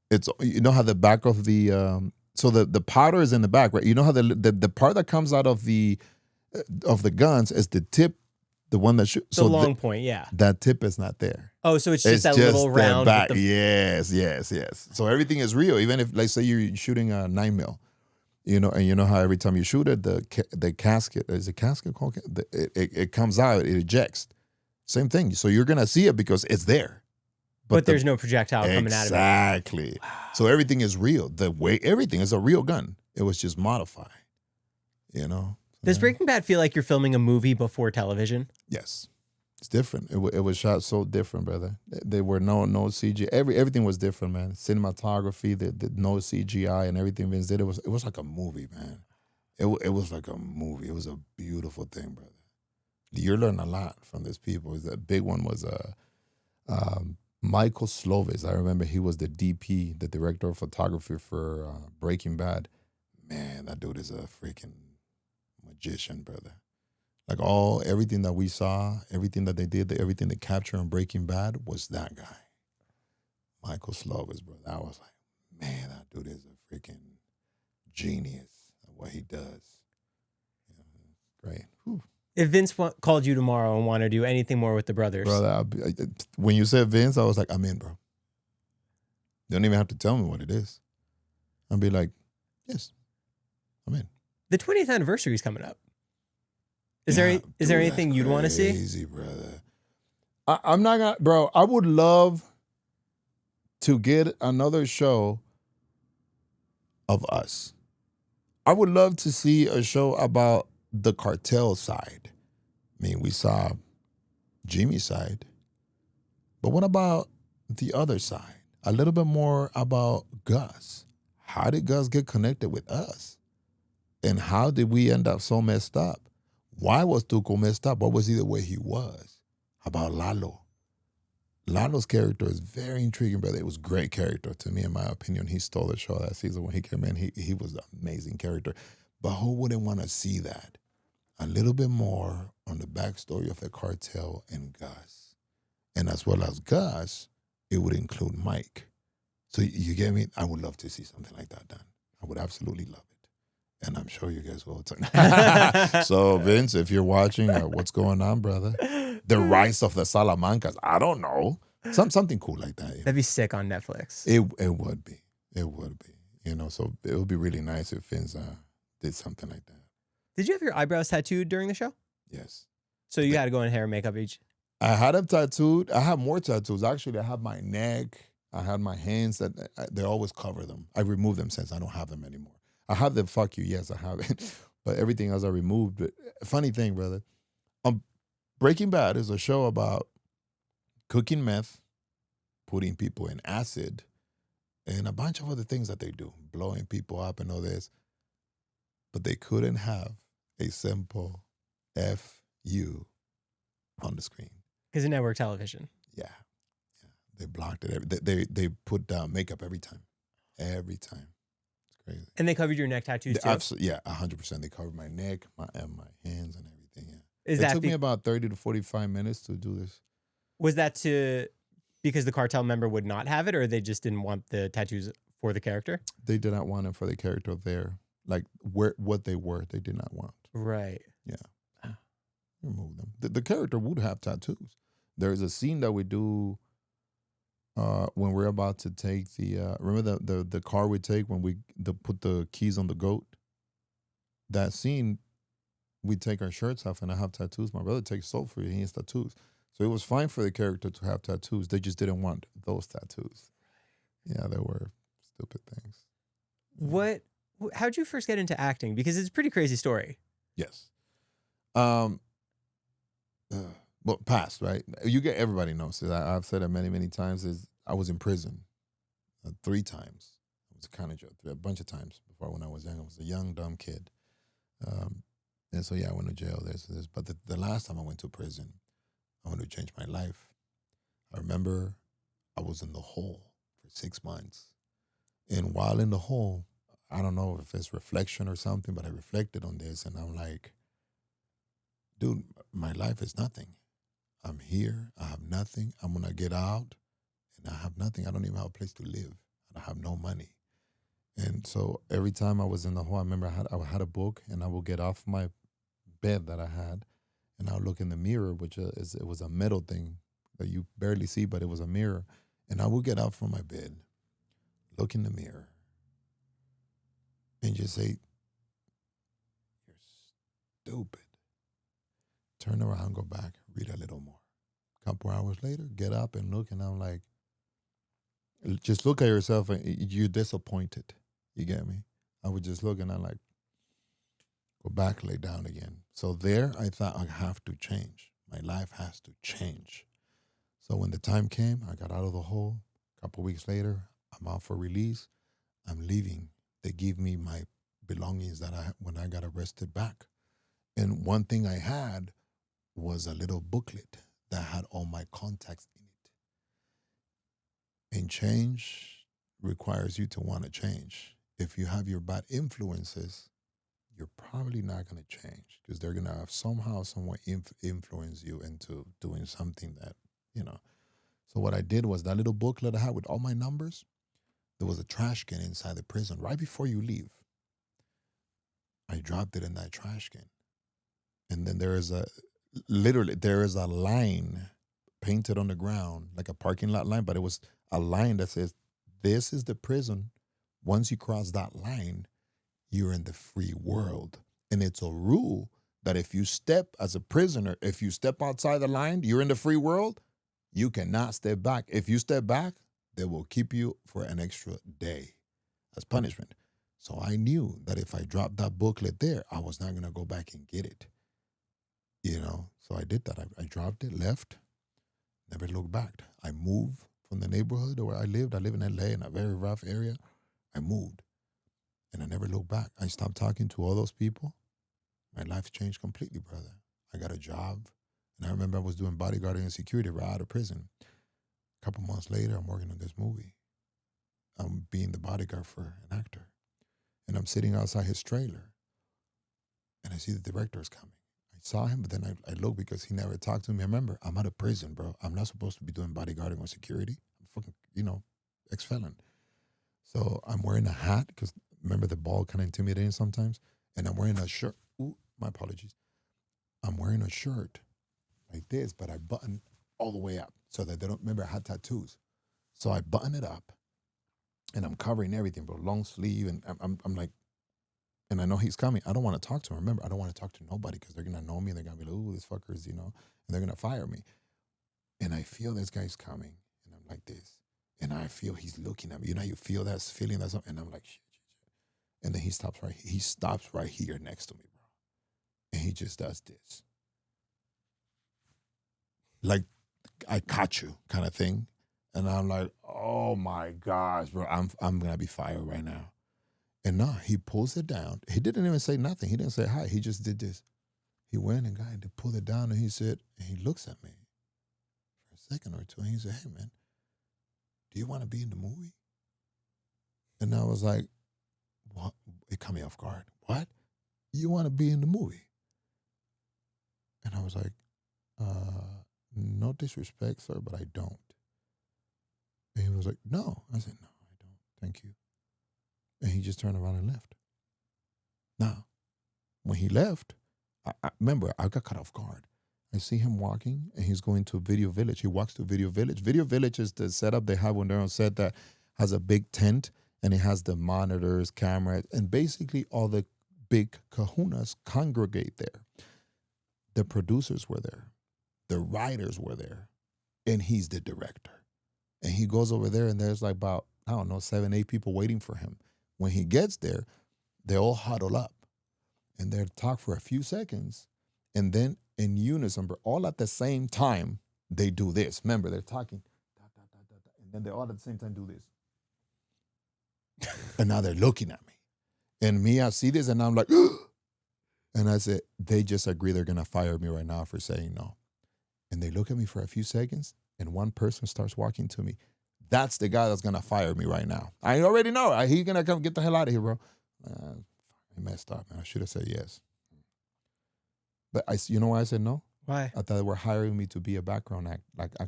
It's, you know how the back of the so the powder is in the back, right? You know how the part that comes out of the guns is the tip, the one that shoots. The long point, yeah. That tip is not there. Oh, so it's just that little round. Back. Yes. So everything is real. Even if, like, say you're shooting a 9mm, and you know how every time you shoot it, the casket, is a casket called? It comes out, it ejects. Same thing. So you're gonna see it because it's there. But there's no projectile coming out of it. Exactly. Wow. So everything is real. The way everything is a real gun. It was just modified. Does Breaking Bad feel like you're filming a movie before television? Yes. It's different. It was shot so different, brother. There were no CGI. Everything was different, man. Cinematography, the no CGI and everything Vince did. It was like a movie, man. It was like a movie. It was a beautiful thing, brother. You learn a lot from these people. The big one was Michael Slovis, I remember he was the DP, the director of photography for Breaking Bad. Man, that dude is a freaking magician, brother. Like everything that we saw, everything that they did, everything they captured on Breaking Bad was that guy. Michael Slovis, brother. I was like, man, that dude is a freaking genius at what he does. Great. Whew. If Vince called you tomorrow and wanted to do anything more with the brothers, Brother, when you said Vince, I was like, I'm in, bro. You don't even have to tell me what it is. I'll be like, yes, I'm in. the 20th anniversary is coming up. Is there anything you'd want to see? Crazy, brother. I'm not gonna, bro. I would love to get another show of us. I would love to see a show about the cartel side. I mean, we saw Jimmy's side, but what about the other side? A little bit more about Gus. How did Gus get connected with us? And how did we end up so messed up? Why was Tuco messed up? What was he the way he was? How about Lalo? Lalo's character is very intriguing, brother. It was a great character to me, in my opinion. He stole the show that season when he came in. He was an amazing character. But who wouldn't want to see that? A little bit more on the backstory of the cartel and Gus. And as well as Gus, it would include Mike. So you get me? I would love to see something like that done. I would absolutely love it. And I'm sure you guys will. So, Vince, if you're watching, what's going on, brother? The rise of the Salamancas. I don't know. Something cool like that. That'd be sick on Netflix. It would be. It would be. So it would be really nice if Vince did something like that. Did you have your eyebrows tattooed during the show? Yes. So you got to go in hair and makeup each? I had them tattooed. I have more tattoos. Actually, I have my neck. I had my hands. They always cover them. I removed them since I don't have them anymore. I have them. Fuck you. Yes, I have it. But everything else I removed. But funny thing, brother. Breaking Bad is a show about cooking meth, putting people in acid, and a bunch of other things that they do, blowing people up and all this. But they couldn't have a simple F-U on the screen. Because of network television. Yeah. They blocked it. They put down makeup every time. Every time. It's crazy. And they covered your neck tattoos too? Absolutely. Yeah, 100%. They covered my neck, my hands, and everything. Yeah. It took me about 30 to 45 minutes to do this. Was that because the cartel member would not have it, or they just didn't want the tattoos for the character? They did not want it for the character there. Like what they were, they did not want. Right. Yeah. Remove them. The character would have tattoos. There's a scene that we do when we're about to take remember the car we take when we put the keys on the goat? That scene, we take our shirts off and I have tattoos. My brother takes Saul for you. He has tattoos. So it was fine for the character to have tattoos. They just didn't want those tattoos. Yeah, they were stupid things. How'd you first get into acting? Because it's a pretty crazy story. Yes. Well, past, right? Everybody knows this. I've said it many, many times. I was in prison 3 times. I was kind of a bunch of times before when I was young. I was a young, dumb kid. And so, yeah, I went to jail. But the last time I went to prison, I wanted to change my life. I remember I was in the hole for 6 months. And while in the hole, I don't know if it's reflection or something, but I reflected on this and I'm like, dude, my life is nothing. I'm here. I have nothing. I'm going to get out and I have nothing. I don't even have a place to live. I have no money. And so every time I was in the hole, I remember I had a book and I would get off my bed that I had and I would look in the mirror, which it was a metal thing that you barely see, but it was a mirror. And I would get up from my bed, look in the mirror, and just say, you're stupid. Turn around, go back, read a little more. A couple hours later, get up and look, and I'm like, just look at yourself and you're disappointed. You get me? I would just look and I'm like, go back, lay down again. So there, I thought I have to change. My life has to change. So when the time came, I got out of the hole. A couple weeks later, I'm out for release. I'm leaving. They give me my belongings that when I got arrested back. And one thing I had was a little booklet that had all my contacts in it. And change requires you to want to change. If you have your bad influences, you're probably not going to change because they're going to somehow, somewhere influence you into doing something that, you know. So what I did was that little booklet I had with all my numbers, there was a trash can inside the prison right before you leave. I dropped it in that trash can. And then there is a line painted on the ground, like a parking lot line, but it was a line that says, this is the prison. Once you cross that line, you're in the free world. And it's a rule that if you step as a prisoner, if you step outside the line, you're in the free world, you cannot step back. If you step back, they will keep you for an extra day as punishment. So I knew that if I dropped that booklet there, I was not going to go back and get it. You know, so I did that. I dropped it, left, never looked back. I moved from the neighborhood where I lived. I live in LA in a very rough area. I moved and I never looked back. I stopped talking to all those people. My life changed completely, brother. I got a job. And I remember I was doing bodyguarding and security right out of prison. A couple months later, I'm working on this movie. I'm being the bodyguard for an actor. And I'm sitting outside his trailer. And I see the director is coming. I saw him, but then I looked because he never talked to me. I remember, I'm out of prison, bro. I'm not supposed to be doing bodyguarding or security. I'm fucking, ex-felon. So I'm wearing a hat because remember the ball kind of intimidating sometimes. And I'm wearing a shirt. Ooh, my apologies. I'm wearing a shirt like this, but I button all the way up so that they don't, remember I had tattoos. So I button it up and I'm covering everything, bro. Long sleeve. And I'm like, and I know he's coming. I don't want to talk to him. Remember, I don't want to talk to nobody because they're going to know me. They're going to be like, ooh, this fucker's, and they're going to fire me. And I feel this guy's coming and I'm like this. And I feel he's looking at me. You feel that feeling that's up. And I'm like, shit. And then he stops right here next to me, bro. And he just does this. Like, I caught you kind of thing. And I'm like, oh my gosh, bro, I'm going to be fired right now. And no, he pulls it down. He didn't even say nothing. He didn't say hi. He just did this. He went and got him to pull it down and he said, and he looks at me for a second or two and he said, hey man, do you want to be in the movie? And I was like, what? It caught me off guard. What? You want to be in the movie? And I was like, no disrespect, sir, but I don't. And he was like, no. I said, no, I don't. Thank you. And he just turned around and left. Now, when he left, I remember I got caught off guard. I see him walking and he's going to Video Village. He walks to Video Village. Video Village is the setup they have when they're on set that has a big tent and it has the monitors, cameras, and basically all the big kahunas congregate there. The producers were there. The writers were there. And he's the director. And he goes over there and there's like about, 7, 8 people waiting for him. When he gets there, they all huddle up and they talk for a few seconds. And then in unison, all at the same time, they do this. Remember, they're talking. And then they all at the same time do this. And now they're looking at me. And me, I see this and I'm like, and I said, they just agree they're going to fire me right now for saying no. And they look at me for a few seconds and one person starts walking to me. That's the guy that's going to fire me right now. I already know. He's going to come get the hell out of here, bro. I messed up, man. I should have said yes. But you know why I said no? Why? I thought they were hiring me to be a background act,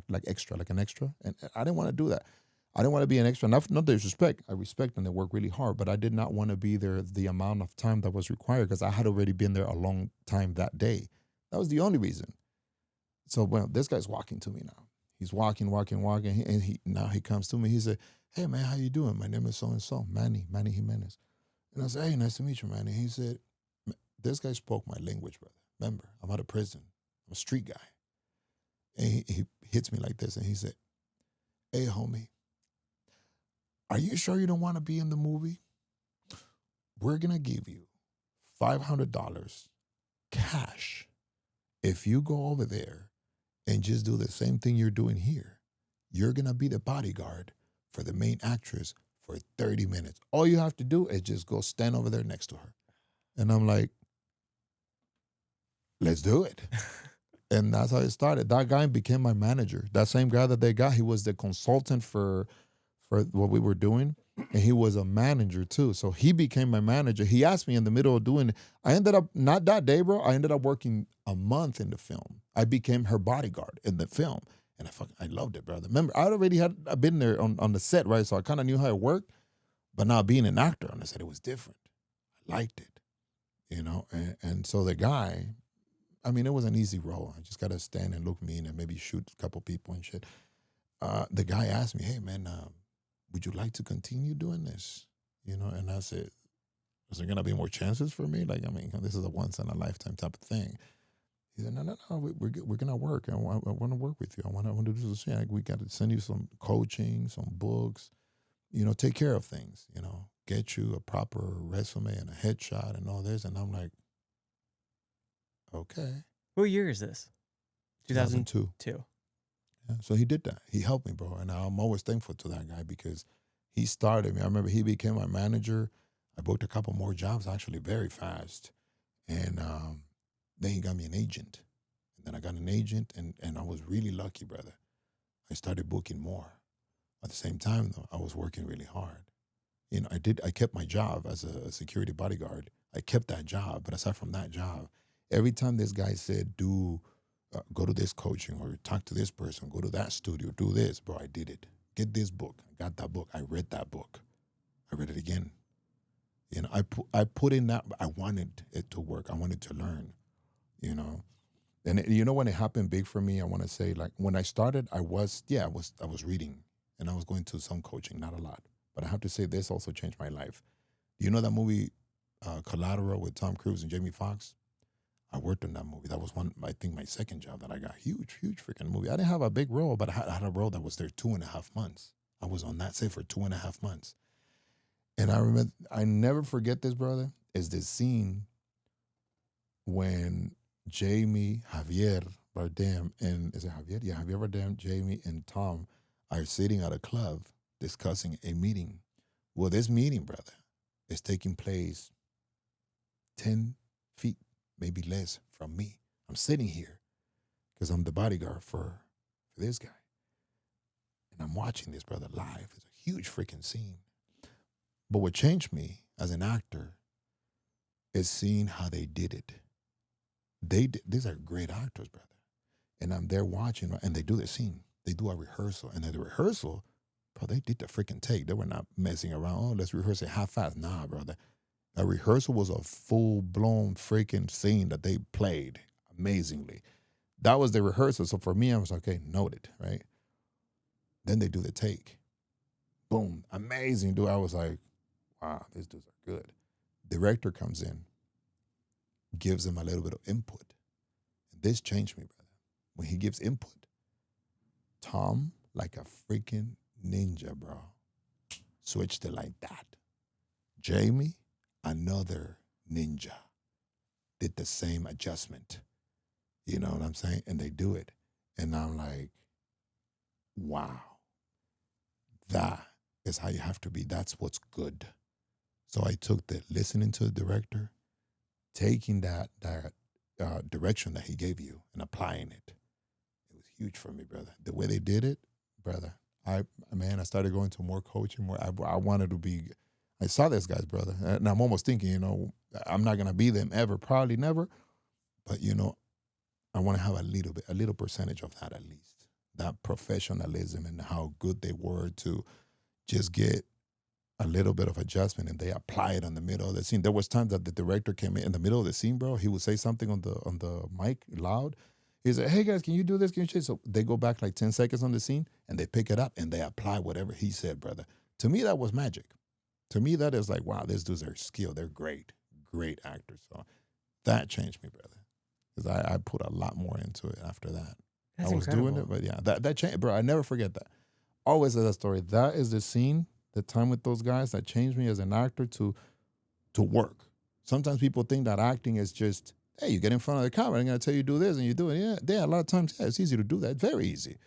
like extra, like an extra. And I didn't want to do that. I didn't want to be an extra. Not disrespect. I respect them. They work really hard. But I did not want to be there the amount of time that was required because I had already been there a long time that day. That was the only reason. So, well, this guy's walking to me now. He's walking, and now he comes to me. He said, hey, man, how you doing? My name is so-and-so, Manny Jimenez. And I said, hey, nice to meet you, Manny. He said, this guy spoke my language, brother. Remember, I'm out of prison. I'm a street guy. And he hits me like this, and he said, hey, homie, are you sure you don't want to be in the movie? We're going to give you $500 cash if you go over there and just do the same thing you're doing here. You're going to be the bodyguard for the main actress for 30 minutes. All you have to do is just go stand over there next to her. And I'm like, let's do it. And that's how it started. That guy became my manager. That same guy that they got, he was the consultant for for what we were doing, and he was a manager too. So he became my manager. He asked me in the middle of doing it. I ended up, not that day, bro, I ended up working a month in the film. I became her bodyguard in the film. And I loved it, brother. Remember, I'd been there on the set, right? So I kind of knew how it worked. But now being an actor on the set, it was different. I liked it, And so the guy, I mean, it was an easy role. I just got to stand and look mean and maybe shoot a couple people and shit. The guy asked me, hey, man, would you like to continue doing this? And I said, is there going to be more chances for me? Like, I mean, this is a once-in-a-lifetime type of thing. He said, no, we're going to work. I want to work with you. I want to do this thing. Like, we got to send you some coaching, some books, take care of things, get you a proper resume and a headshot and all this. And I'm like, okay. What year is this? 2002. Yeah, so he did that. He helped me, bro. And I'm always thankful to that guy because he started me. I remember he became my manager. I booked a couple more jobs actually very fast. And then he got me an agent. And then I got an agent, and I was really lucky, brother. I started booking more. At the same time, though, I was working really hard. I kept my job as a security bodyguard. I kept that job. But aside from that job, every time this guy said, go to this coaching or talk to this person, go to that studio, do this, bro, I did it. Get this book. I got that book. I read that book. I read it again. I put in that. I wanted it to work. I wanted to learn, And when it happened big for me, I want to say, like, when I started, I was reading and I was going to some coaching, not a lot. But I have to say this also changed my life. Do you know that movie Collateral with Tom Cruise and Jamie Foxx? I worked on that movie. That was I think my second job that I got. Huge freaking movie. I didn't have a big role, but I had a role that was there 2.5 months. I was on that set for 2.5 months. And I remember, I never forget this, brother, is this scene when Javier Bardem, and is it Javier? Yeah, Javier Bardem, Jamie, and Tom are sitting at a club discussing a meeting. Well, this meeting, brother, is taking place 10 feet, maybe less, from me. I'm sitting here because I'm the bodyguard for this guy. And I'm watching this, brother, live. It's a huge freaking scene. But what changed me as an actor is seeing how they did it. These are great actors, brother. And I'm there watching, and they do the scene. They do a rehearsal. And at the rehearsal, bro, they did the freaking take. They were not messing around. Oh, let's rehearse it half-assed. Nah, brother. A rehearsal was a full-blown freaking scene that they played amazingly. That was the rehearsal. So for me, I was like, okay, noted, right? Then they do the take. Boom. Amazing, dude. I was like, wow, these dudes are good. Director comes in, gives them a little bit of input. And this changed me, brother. When he gives input, Tom, like a freaking ninja, bro, switched it like that. Jamie, another ninja, did the same adjustment. You know what I'm saying? And they do it. And I'm like, wow, that is how you have to be. That's what's good. So I took the listening to the director, taking that direction that he gave you and applying it. It was huge for me, brother. The way they did it, brother, I started going to more coaching, more. I wanted to be. I saw this guys, brother, and I'm almost thinking, I'm not gonna be them ever, probably never, but I want to have a little percentage of that at least. That professionalism and how good they were to just get a little bit of adjustment and they apply it on the middle of the scene. There was times that the director came in the middle of the scene, bro. He would say something on the mic loud. He said, hey guys, can you do this? Can you change? So they go back like 10 seconds on the scene and they pick it up and they apply whatever he said, brother. To me, that was magic. To me, that is like, wow, these dudes are skilled. They're great actors. So that changed me, brother. Because I put a lot more into it after that. That's I was incredible. doing it, but yeah, that changed, bro. I never forget that. Always say that story. That is the scene, the time with those guys that changed me as an actor to work. Sometimes people think that acting is just, hey, you get in front of the camera, I'm going to tell you to do this, and you do it. Yeah, a lot of times, yeah, it's easy to do that. It's very easy.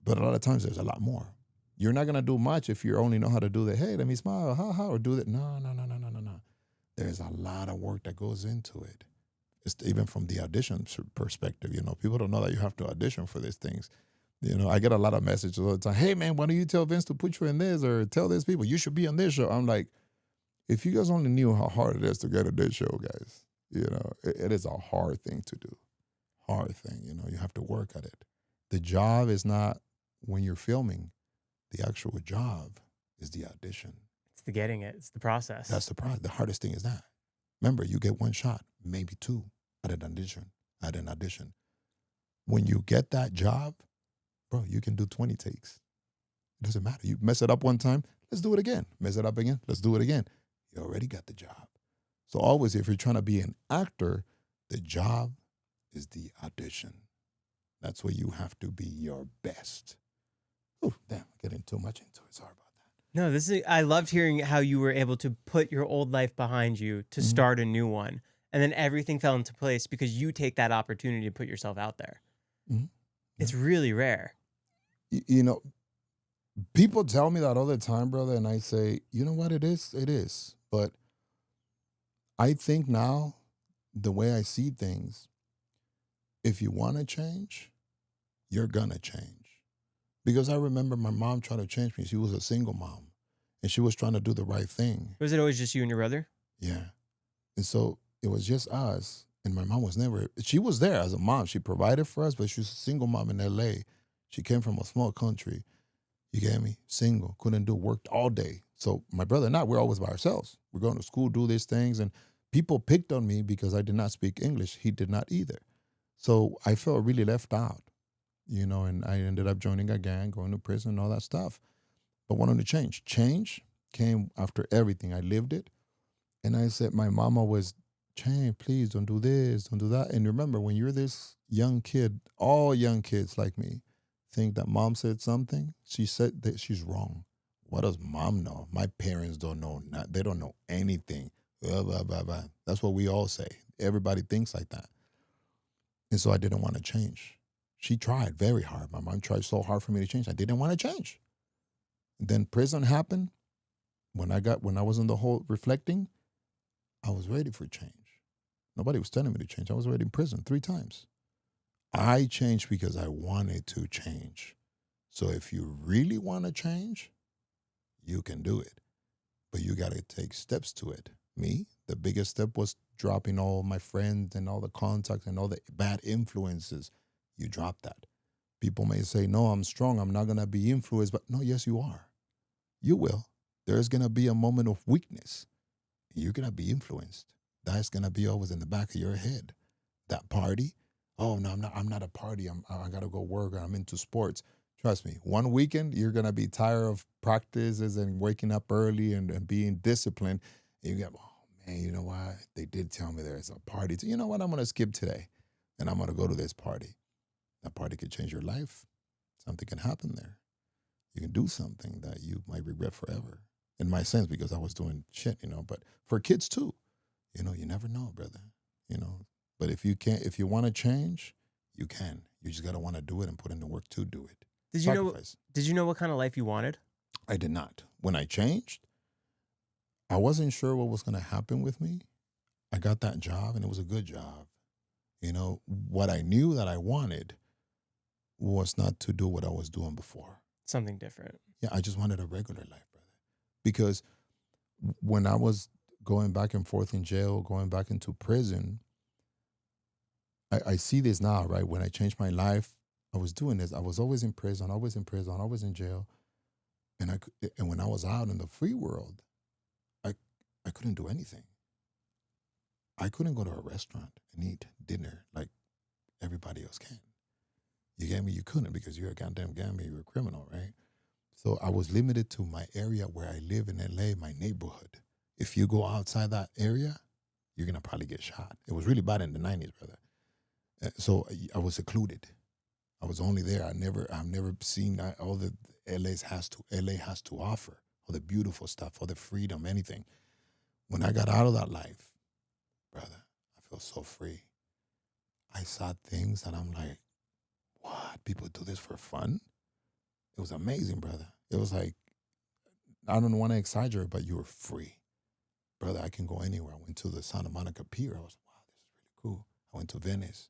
But a lot of times there's a lot more. You're not going to do much if you only know how to do that. Hey, let me smile, ha, ha, or do that. No. There's a lot of work that goes into it. It's even from the audition perspective, people don't know that you have to audition for these things. You know, I get a lot of messages all the time. Hey, man, why don't you tell Vince to put you in this or tell these people you should be on this show? I'm like, if you guys only knew how hard it is to get a this show, guys, you know, it is a hard thing to do. Hard thing, you know, you have to work at it. The job is not when you're filming. The actual job is the audition. It's the getting it. It's the process. That's the process. The hardest thing is that. Remember, you get one shot, maybe two at an audition. When you get that job, bro, you can do 20 takes. It doesn't matter. You mess it up one time, let's do it again. Mess it up again, let's do it again. You already got the job. So always, if you're trying to be an actor, the job is the audition. That's where you have to be your best. Oh, damn, I'm getting too much into it. Sorry about that. No, I loved hearing how you were able to put your old life behind you to start a new one. And then everything fell into place because you take that opportunity to put yourself out there. Mm-hmm. It's really rare. You know, people tell me that all the time, brother, and I say, you know what it is? It is. But I think now, the way I see things, if you want to change, you're going to change. Because I remember my mom trying to change me. She was a single mom, and she was trying to do the right thing. Was it always just you and your brother? Yeah. And so it was just us, and my mom was never, she was there as a mom. She provided for us, but she was a single mom in LA. She came from a small country. You get me? Single, couldn't do work all day. So my brother and I, we're always by ourselves. We're going to school, do these things, and people picked on me because I did not speak English. He did not either. So I felt really left out, you know, and I ended up joining a gang, going to prison, and all that stuff. But wanted to change. Change came after everything. I lived it. And I said, my mama was, change, please don't do this, don't do that. And remember, when you're this young kid, all young kids like me think that mom said something, she said that she's wrong. What does mom know? My parents don't know. They don't know anything. Blah, blah, blah, blah. That's what we all say. Everybody thinks like that. And so I didn't want to change. She tried very hard. My mom tried so hard for me to change. I didn't want to change. And then prison happened. When I was in the whole reflecting, I was ready for change. Nobody was telling me to change. I was already in prison 3 times. I changed because I wanted to change. So if you really want to change, you can do it. But you got to take steps to it. Me, the biggest step was dropping all my friends and all the contacts and all the bad influences. You drop that. People may say, no, I'm strong. I'm not going to be influenced. But no, yes, you are. You will. There's going to be a moment of weakness. You're going to be influenced. That's going to be always in the back of your head. That party, oh, no, I'm not a party. I got to go work. I'm into sports. Trust me, one weekend, you're going to be tired of practices and waking up early and being disciplined. And you get, oh, man, you know what? They did tell me there's a party. You know what? I'm going to skip today, and I'm going to go to this party. That party could change your life. Something can happen there. You can do something that you might regret forever. In my sense, because I was doing shit, you know. But for kids, too, you know, you never know, brother. You know, but if you want to change, you can. You just got to want to do it and put in the work to do it. Did you know what kind of life you wanted? I did not. When I changed, I wasn't sure what was going to happen with me. I got that job, and it was a good job. You know, what I knew that I wanted was not to do what I was doing before. Something different. Yeah, I just wanted a regular life, brother. Because when I was going back and forth in jail, going back into prison, I see this now, right? When I changed my life, I was doing this. I was always in prison, always in jail. And when I was out in the free world, I couldn't do anything. I couldn't go to a restaurant and eat dinner like everybody else can. You get me? You couldn't because you're a goddamn gambler, you're a criminal, right? So I was limited to my area where I live in LA, my neighborhood. If you go outside that area, you're going to probably get shot. It was really bad in the 90s, brother. So I was secluded. I was only there. I've never seen all the LA has to offer, all the beautiful stuff, all the freedom, anything. When I got out of that life, brother, I feel so free. I saw things that I'm like, what? People do this for fun? It was amazing, brother. It was like, I don't want to exaggerate, but you were free. Brother, I can go anywhere. I went to the Santa Monica Pier. I was like, wow, this is really cool. I went to Venice.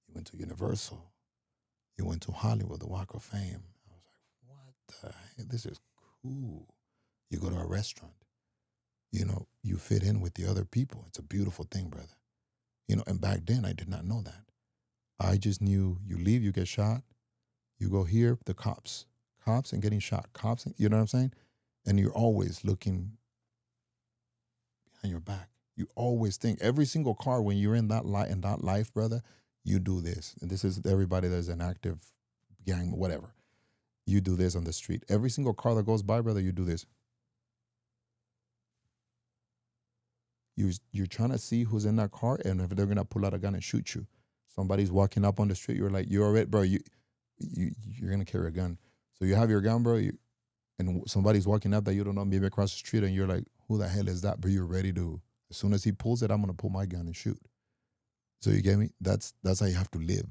You went to Universal. You went to Hollywood, the Walk of Fame. I was like, what the heck? This is cool. You go to a restaurant. You know, you fit in with the other people. It's a beautiful thing, brother. You know, and back then I did not know that. I just knew you leave, you get shot. You go here, the cops and getting shot. Cops, you know what I'm saying? And you're always looking behind your back. You always think, every single car when you're in that life, brother, you do this. And this is everybody that's an active gang, whatever. You do this on the street. Every single car that goes by, brother, you do this. You're trying to see who's in that car, and if they're gonna pull out a gun and shoot you. Somebody's walking up on the street, you're like, you're already, bro, you're gonna carry a gun. So you have your gun, bro, and somebody's walking up that you don't know, maybe across the street, and you're like, who the hell is that? But you're ready to, as soon as he pulls it, I'm gonna pull my gun and shoot. So you get me? That's how you have to live.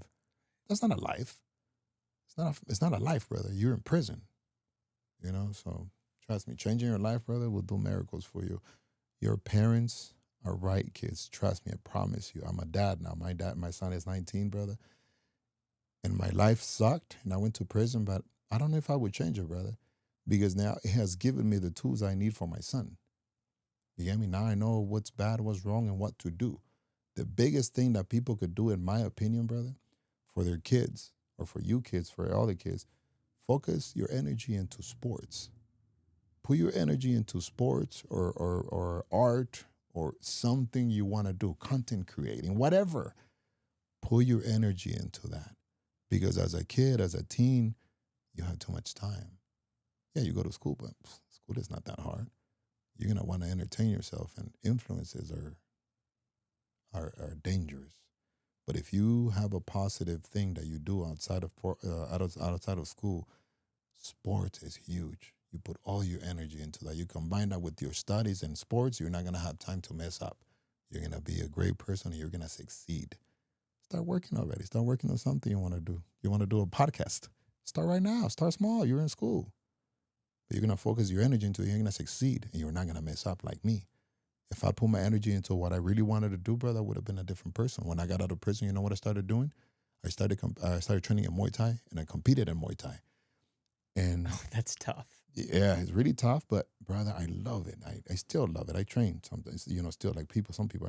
That's not a life. It's not a life, brother. You're in prison. You know, so trust me, changing your life, brother, will do miracles for you. Your parents are right, kids. Trust me, I promise you. I'm a dad now. My son is 19, brother. And my life sucked, and I went to prison, but I don't know if I would change it, brother, because now it has given me the tools I need for my son. You get me? Now I know what's bad, what's wrong, and what to do. The biggest thing that people could do, in my opinion, brother, for their kids, or for you kids, for all the kids, focus your energy into sports. Put your energy into sports or art or something you want to do, content creating, whatever. Put your energy into that. Because as a kid, as a teen, you have too much time. Yeah, you go to school, but school is not that hard. You're going to want to entertain yourself, and influences are dangerous. But if you have a positive thing that you do outside of school, sports is huge. You put all your energy into that. You combine that with your studies and sports, you're not going to have time to mess up. You're going to be a great person, and you're going to succeed. Start working already. Start working on something you want to do. You want to do a podcast. Start right now. Start small. You're in school. But you're going to focus your energy into it. You're going to succeed, and you're not going to mess up like me. If I put my energy into what I really wanted to do, brother, I would have been a different person. When I got out of prison, you know what I started doing? I started training in Muay Thai, and I competed in Muay Thai. And that's tough. Yeah, it's really tough, but brother, I love it. I still love it. I train sometimes, still like some people,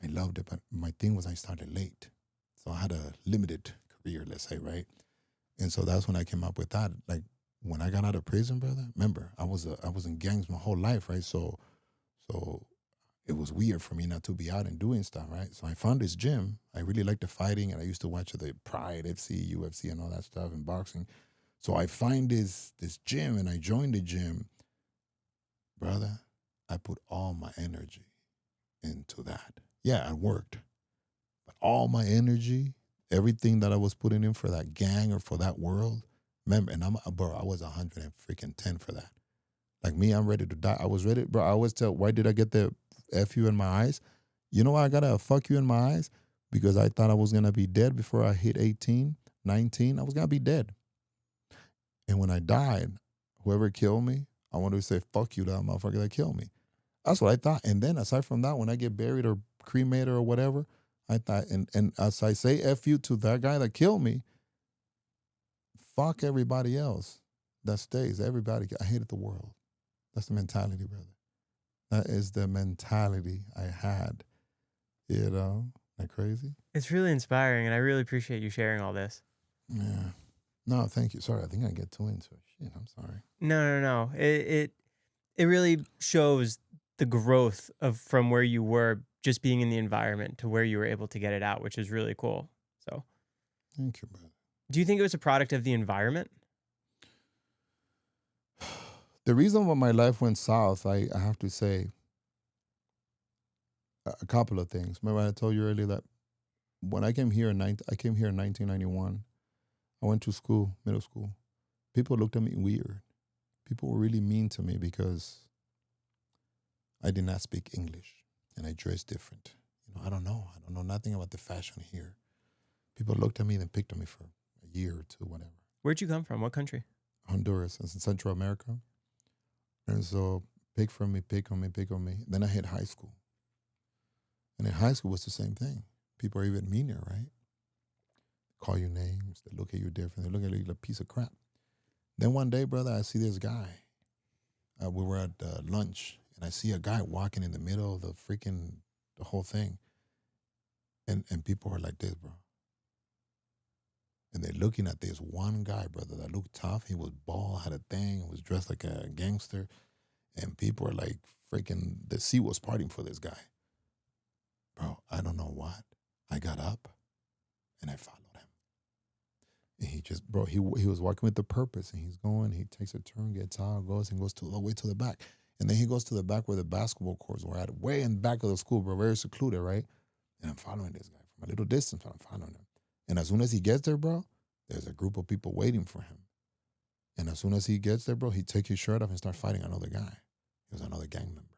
I loved it, but my thing was I started late. So I had a limited career, let's say, right? And so that's when I came up with that. Like when I got out of prison, brother, remember, I was in gangs my whole life, right? So it was weird for me not to be out and doing stuff, right? So I found this gym. I really liked the fighting, and I used to watch the Pride, FC, UFC, and all that stuff, and boxing. So I find this gym, and I joined the gym. Brother, I put all my energy into that. Yeah, I worked. But all my energy, everything that I was putting in for that gang or for that world, remember, and I was 110 for that. Like me, I'm ready to die. I was ready, bro. I always tell, why did I get the F you in my eyes? You know why I got a fuck you in my eyes? Because I thought I was going to be dead before I hit 18, 19. I was going to be dead. And when I died, whoever killed me, I wanted to say, fuck you, that motherfucker that killed me. That's what I thought. And then aside from that, when I get buried or cremated or whatever, I thought, and as I say F you to that guy that killed me, fuck everybody else that stays. Everybody, I hated the world. That's the mentality, brother. That is the mentality I had. You know, isn't that crazy? It's really inspiring, and I really appreciate you sharing all this. Yeah. No, thank you. Sorry, I think I get too into it. Shit, I'm sorry. No. It really shows the growth from where you were just being in the environment to where you were able to get it out, which is really cool. So, thank you, brother. Do you think it was a product of the environment? The reason why my life went south, I have to say a couple of things. Remember I told you earlier that when I came here in 1991. I went to school, middle school. People looked at me weird. People were really mean to me because I did not speak English and I dressed different. I don't know nothing about the fashion here. People looked at me and picked on me for a year or two, whatever. Where'd you come from? What country? Honduras. It's in Central America. And so pick on me. Then I hit high school. And in high school was the same thing. People are even meaner, right? call you names. They look at you different. They look at you like a piece of crap. Then one day, brother, I see this guy. We were at lunch, and I see a guy walking in the middle of the whole thing. And people are like this, bro. And they're looking at this one guy, brother, that looked tough. He was bald, had a thing, was dressed like a gangster. And people are like, freaking, the sea was parting for this guy. Bro, I don't know what. I got up, and I followed him. And he just, bro, he was walking with the purpose. And he's going, he takes a turn, gets out, goes all the way to the back. And then he goes to the back where the basketball courts were at, way in the back of the school, bro, very secluded, right? And I'm following this guy from a little distance, but I'm following him. And as soon as he gets there, bro, there's a group of people waiting for him. And as soon as he gets there, bro, he takes his shirt off and starts fighting another guy. He was another gang member.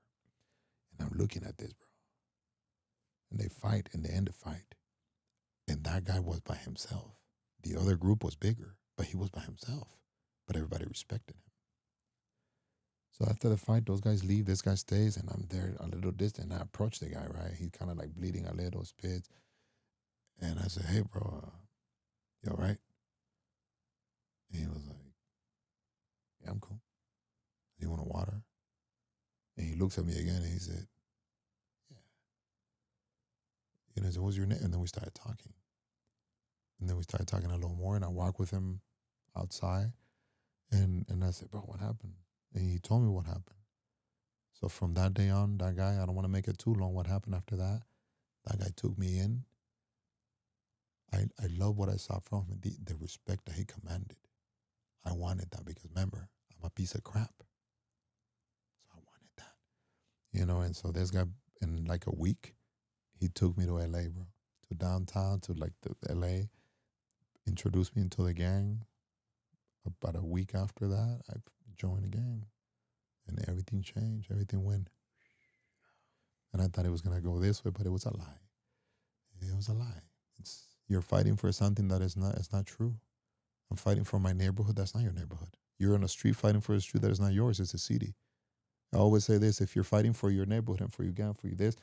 And I'm looking at this, bro. And they fight, and they end the fight. And that guy was by himself. The other group was bigger, but he was by himself. But everybody respected him. So after the fight, those guys leave, this guy stays, and I'm there a little distant. I approach the guy, right? He's kind of like bleeding a little, spits. And I said, hey, bro, you all right? And he was like, yeah, I'm cool. You want a water? And he looks at me again, and he said, yeah. And I said, what's your name? And then we started talking. And then we started talking a little more, and I walked with him outside. And I said, bro, what happened? And he told me what happened. So from that day on, that guy, I don't want to make it too long. What happened after that? That guy took me in. I love what I saw from him, the respect that he commanded. I wanted that because, remember, I'm a piece of crap. So I wanted that. And so this guy, in like a week, he took me to LA, bro. To downtown, to like the LA. Introduced me into the gang. About a week after that, I joined the gang. And everything changed. Everything went. And I thought it was going to go this way, but it was a lie. It was a lie. You're fighting for something that is not true. I'm fighting for my neighborhood. That's not your neighborhood. You're on a street fighting for a street that is not yours. It's a city. I always say this, if you're fighting for your neighborhood and for your gang, for you this,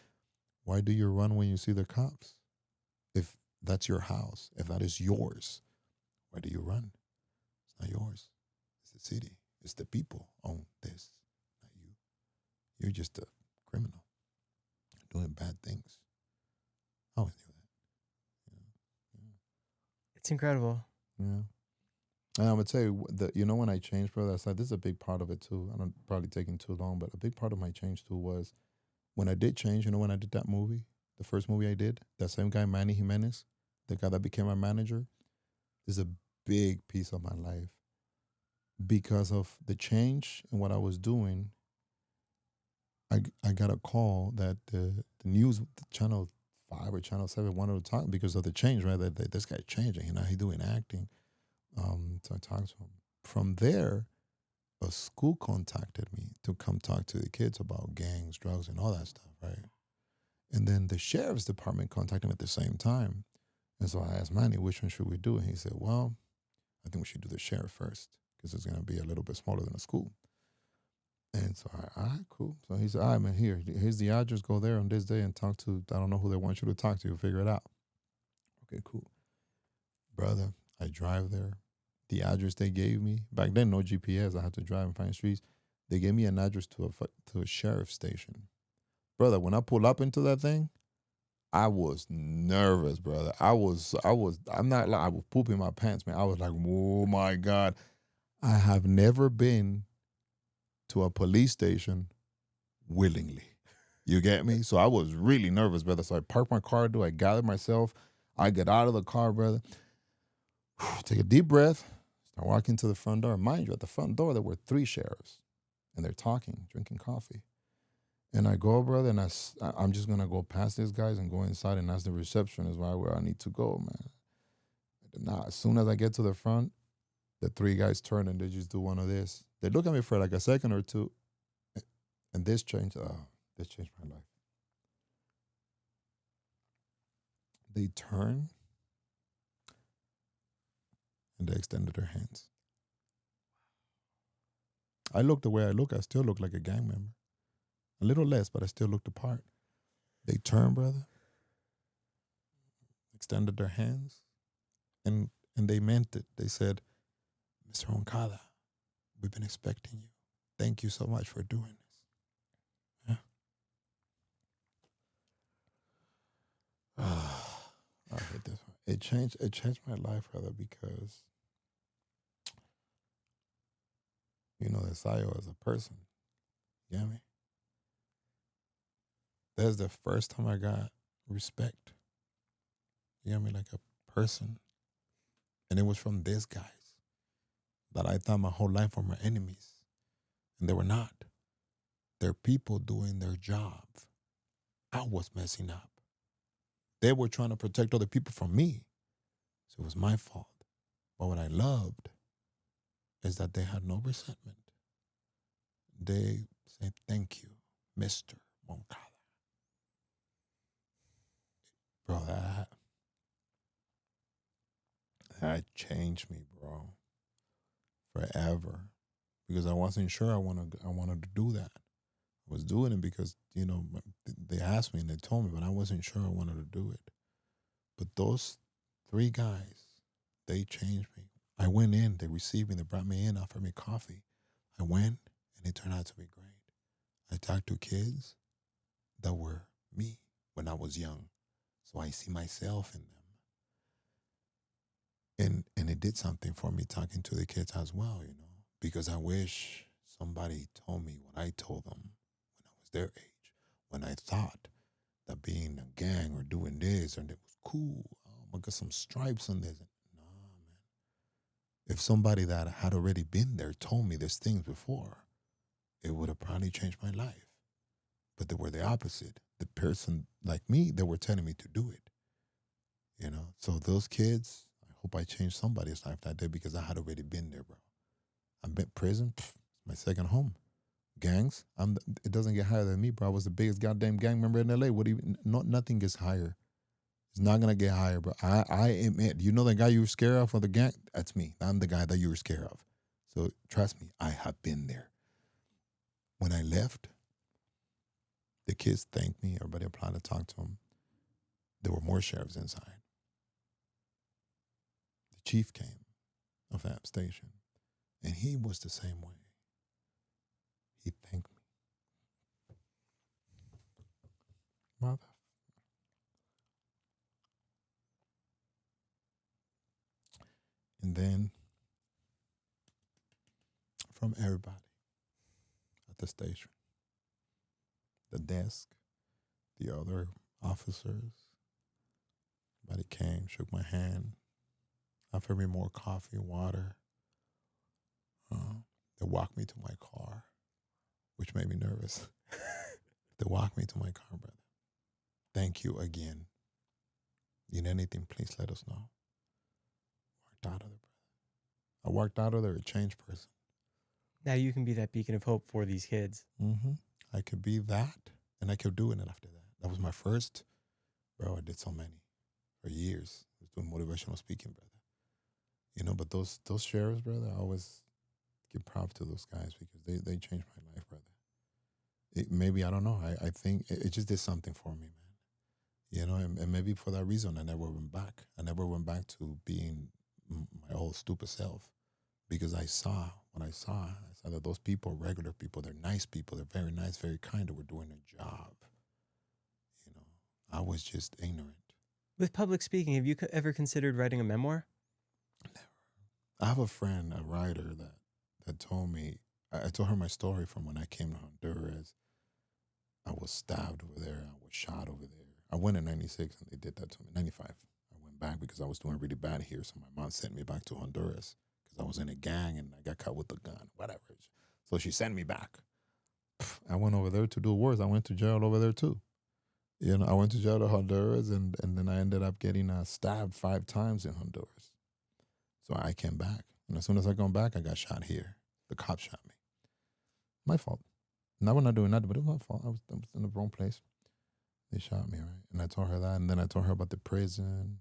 why do you run when you see the cops? If that's your house, if that is yours, why do you run? It's not yours. It's the city. It's the people own this, not you. You're just a criminal doing bad things. I always knew that. It's incredible. Yeah. And I'm going to tell you, when I changed, brother, I said this is a big part of it too. I'm probably taking too long, but a big part of my change too was when I did change, when I did that movie, the first movie I did, that same guy, Manny Jimenez, the guy that became my manager, is a big piece of my life. Because of the change in what I was doing, I got a call that the news, the Channel 5 or Channel 7 wanted to talk because of the change, right? That this guy's changing, he's doing acting. So I talked to him. From there, a school contacted me to come talk to the kids about gangs, drugs, and all that stuff, right? And then the sheriff's department contacted me at the same time. And so I asked Manny, which one should we do? And he said, well, I think we should do the sheriff first because it's going to be a little bit smaller than a school. And so, all right, cool. So he said, all right, man, here's the address. Go there on this day and talk to, I don't know who they want you to talk to. You'll figure it out. Okay, cool. Brother, I drive there. The address they gave me, back then, no GPS. I had to drive and find streets. They gave me an address to a sheriff's station. Brother, when I pulled up into that thing, I was nervous, brother. I'm not like, I was pooping my pants, man. I was like, oh my God. I have never been to a police station willingly. You get me? So I was really nervous, brother. So I parked my car, I gathered myself. I get out of the car, brother. Take a deep breath. Start walking to the front door. Mind you, at the front door, there were 3 sheriffs. And they're talking, drinking coffee. And I go, brother, and I'm just going to go past these guys and go inside and ask the receptionist where I need to go, man. Now, as soon as I get to the front, the 3 guys turn and they just do one of this. They look at me for like a second or two, and this changed my life. They turn, and they extended their hands. I look the way I look. I still look like a gang member. A little less, but I still look the part. They turned, brother, extended their hands, And they meant it. They said, Mr. Moncada, we've been expecting you. Thank you so much for doing this. Yeah. I hate this one. It changed my life, brother, because the Saul as a person. You get me? That's the first time I got respect. You get me? Like a person. And it was from these guys that I thought my whole life were my enemies. And they were not. They're people doing their job. I was messing up. They were trying to protect other people from me. So it was my fault. But what I loved is that they had no resentment. They said, thank you, Mr. Moncada. Bro, that changed me, bro. Forever. Because I wasn't sure I wanted to do that. I was doing it because, they asked me and they told me, but I wasn't sure I wanted to do it. But those 3 guys, they changed me. I went in, they received me, they brought me in, offered me coffee. I went, and it turned out to be great. I talked to kids that were me when I was young. So I see myself in them. And it did something for me talking to the kids as well, because I wish somebody told me what I told them when I was their age, when I thought that being a gang or doing this and it was cool. I got some stripes on this. No, man. If somebody that had already been there told me these things before, it would have probably changed my life. But they were the opposite. The person like me, they were telling me to do it. So those kids, I hope I changed somebody's life that day because I had already been there, bro. I've been prison, my second home. Gangs, it doesn't get higher than me, bro. I was the biggest goddamn gang member in LA. Nothing gets higher. It's not gonna get higher, bro. I admit, the guy you were scared of for the gang? That's me. I'm the guy that you were scared of. So trust me, I have been there. When I left, the kids thanked me. Everybody applied to talk to them. There were more sheriffs inside. The chief came of that station, and he was the same way. He thanked me. Mother. And then from everybody at the station, the desk, the other officers, everybody came, shook my hand, offered me more coffee, water. They walked me to my car, which made me nervous. They walked me to my car, brother. Thank you again. Need anything, please let us know. Walked out of there, brother. I walked out of there a changed person. Now you can be that beacon of hope for these kids. Mm-hmm. I could be that, and I kept doing it after that. That was my first. Bro, I did so many for years. I was doing motivational speaking, brother. But those sheriffs, brother, I always give props to those guys because they changed my life, brother. Maybe, I don't know. I think it just did something for me, man. And maybe for that reason, I never went back. I never went back to being my old stupid self because I saw what I saw. I saw that those people are regular people. They're nice people. They're very nice, very kind. They were doing their job. I was just ignorant. With public speaking, have you ever considered writing a memoir? Never. I have a friend, a writer, that told me, I told her my story from when I came to Honduras. I was stabbed over there. I was shot over there. I went in 96 and they did that to me. 95. I went back because I was doing really bad here. So my mom sent me back to Honduras because I was in a gang and I got caught with a gun, whatever. So she sent me back. I went over there to do worse. I went to jail over there too. I went to jail to Honduras and then I ended up getting stabbed 5 times in Honduras. So I came back. And as soon as I come back, I got shot here. The cop shot me. My fault. Now we're not doing nothing, but it was my fault. I was in the wrong place. They shot me, right? And I told her that. And then I told her about the prison.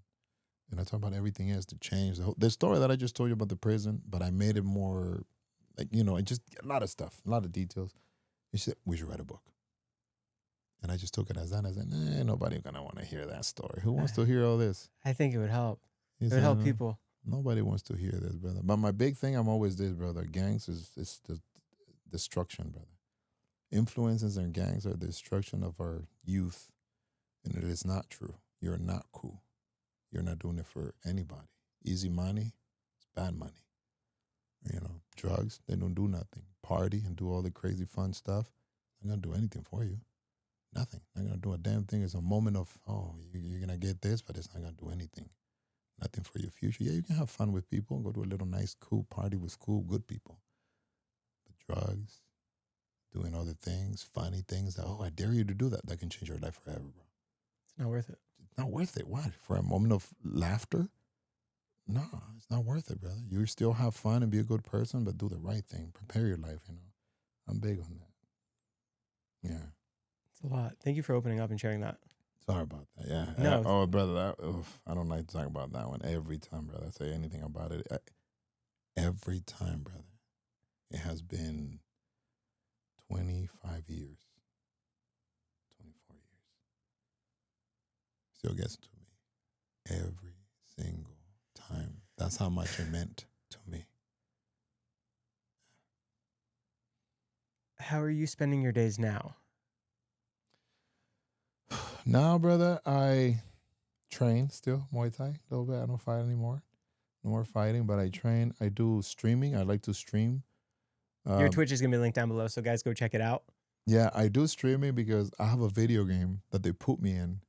And I told her about everything else to change. The story that I just told you about the prison, but I made it more, just a lot of stuff, a lot of details. She said, we should write a book. And I just took it as that. I said, nobody going to want to hear that story. Who wants to hear all this? I think it would help. He It said, would help people. Nobody wants to hear this, brother. But my big thing, I'm always this, brother. Gangs is the destruction, brother. Influences and gangs are the destruction of our youth. And it is not true. You're not cool. You're not doing it for anybody. Easy money, it's bad money. Drugs, they don't do nothing. Party and do all the crazy fun stuff. Not going to do anything for you. Nothing. Not going to do a damn thing. It's a moment of, you're going to get this, but it's not going to do anything. Nothing for your future. Yeah, you can have fun with people. Go to a little nice, cool party with cool, good people. But drugs, doing other things, funny things, I dare you to do that. That can change your life forever, bro. It's not worth it. It's not worth it. Why? For a moment of laughter? No, it's not worth it, brother. You still have fun and be a good person, but do the right thing. Prepare your life, I'm big on that. Yeah. It's a lot. Thank you for opening up and sharing that. Sorry about that. Yeah. No. Brother, I don't like to talk about that one every time, brother. I say anything about it. Every time, brother. It has been 25 years. 24 years. Still gets to me. Every single time. That's how much it meant to me. How are you spending your days now? Now, brother, I train still, Muay Thai, a little bit. I don't fight anymore. No more fighting, but I train. I do streaming. I like to stream. Your Twitch is going to be linked down below, so guys, go check it out. Yeah, I do streaming because I have a video game that they put me in.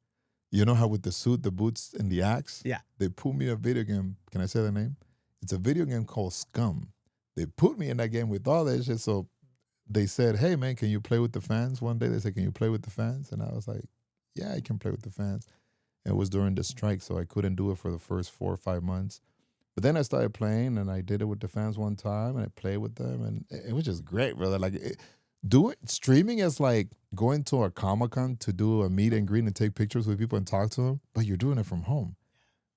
You know how with the suit, the boots, and the axe? Yeah. They put me in a video game. Can I say the name? It's a video game called Scum. They put me in that game with all that shit. So they said, hey, man, can you play with the fans? One day they said, can you play with the fans? And I was like, yeah, I can play with the fans. It was during the strike, so I couldn't do it for the first 4 or 5 months. But then I started playing, and I did it with the fans one time, and I played with them, and it was just great, brother. Like, streaming is like going to a Comic-Con to do a meet and greet and take pictures with people and talk to them, but you're doing it from home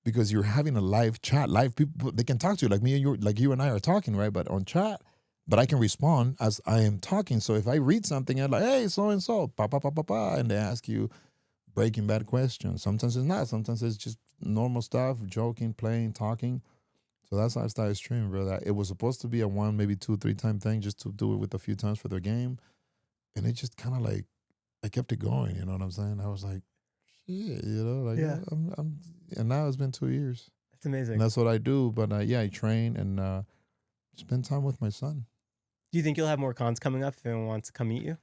because you're having a live chat. Live people, they can talk to you like me and you and I are talking, right? But on chat, but I can respond as I am talking. So if I read something, I'm like, hey, so-and-so, and they ask you Breaking Bad questions. Sometimes it's not. Sometimes it's just normal stuff, joking, playing, talking. So that's how I started streaming, brother. It was supposed to be a 1, maybe 2, 3 time thing just to do it with a few times for the game. And it just kind of like, I kept it going, you know what I'm saying? I was like, shit, yeah. And now it's been 2 years. That's amazing. And that's what I do. But yeah, I train and spend time with my son. Do you think you'll have more cons coming up if anyone wants to come meet you?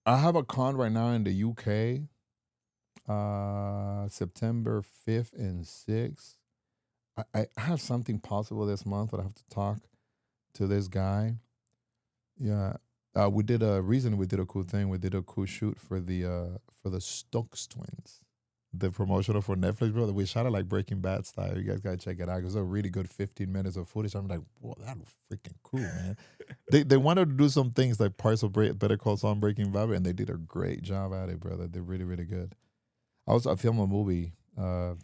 I have a con right now in the UK, September 5th and 6th. I have something possible this month, but I have to talk to this guy. Yeah. We did a cool thing. We did a cool shoot for the Stokes twins. The promotional for Netflix, bro. We shot it like Breaking Bad style. You guys gotta check it out. It was a really good 15 minutes of footage. I'm like, whoa, that was freaking cool, man. They wanted to do some things like parts of Better Call Saul and Breaking Bad, and they did a great job at it, brother. They're really, really good. I filmed a movie about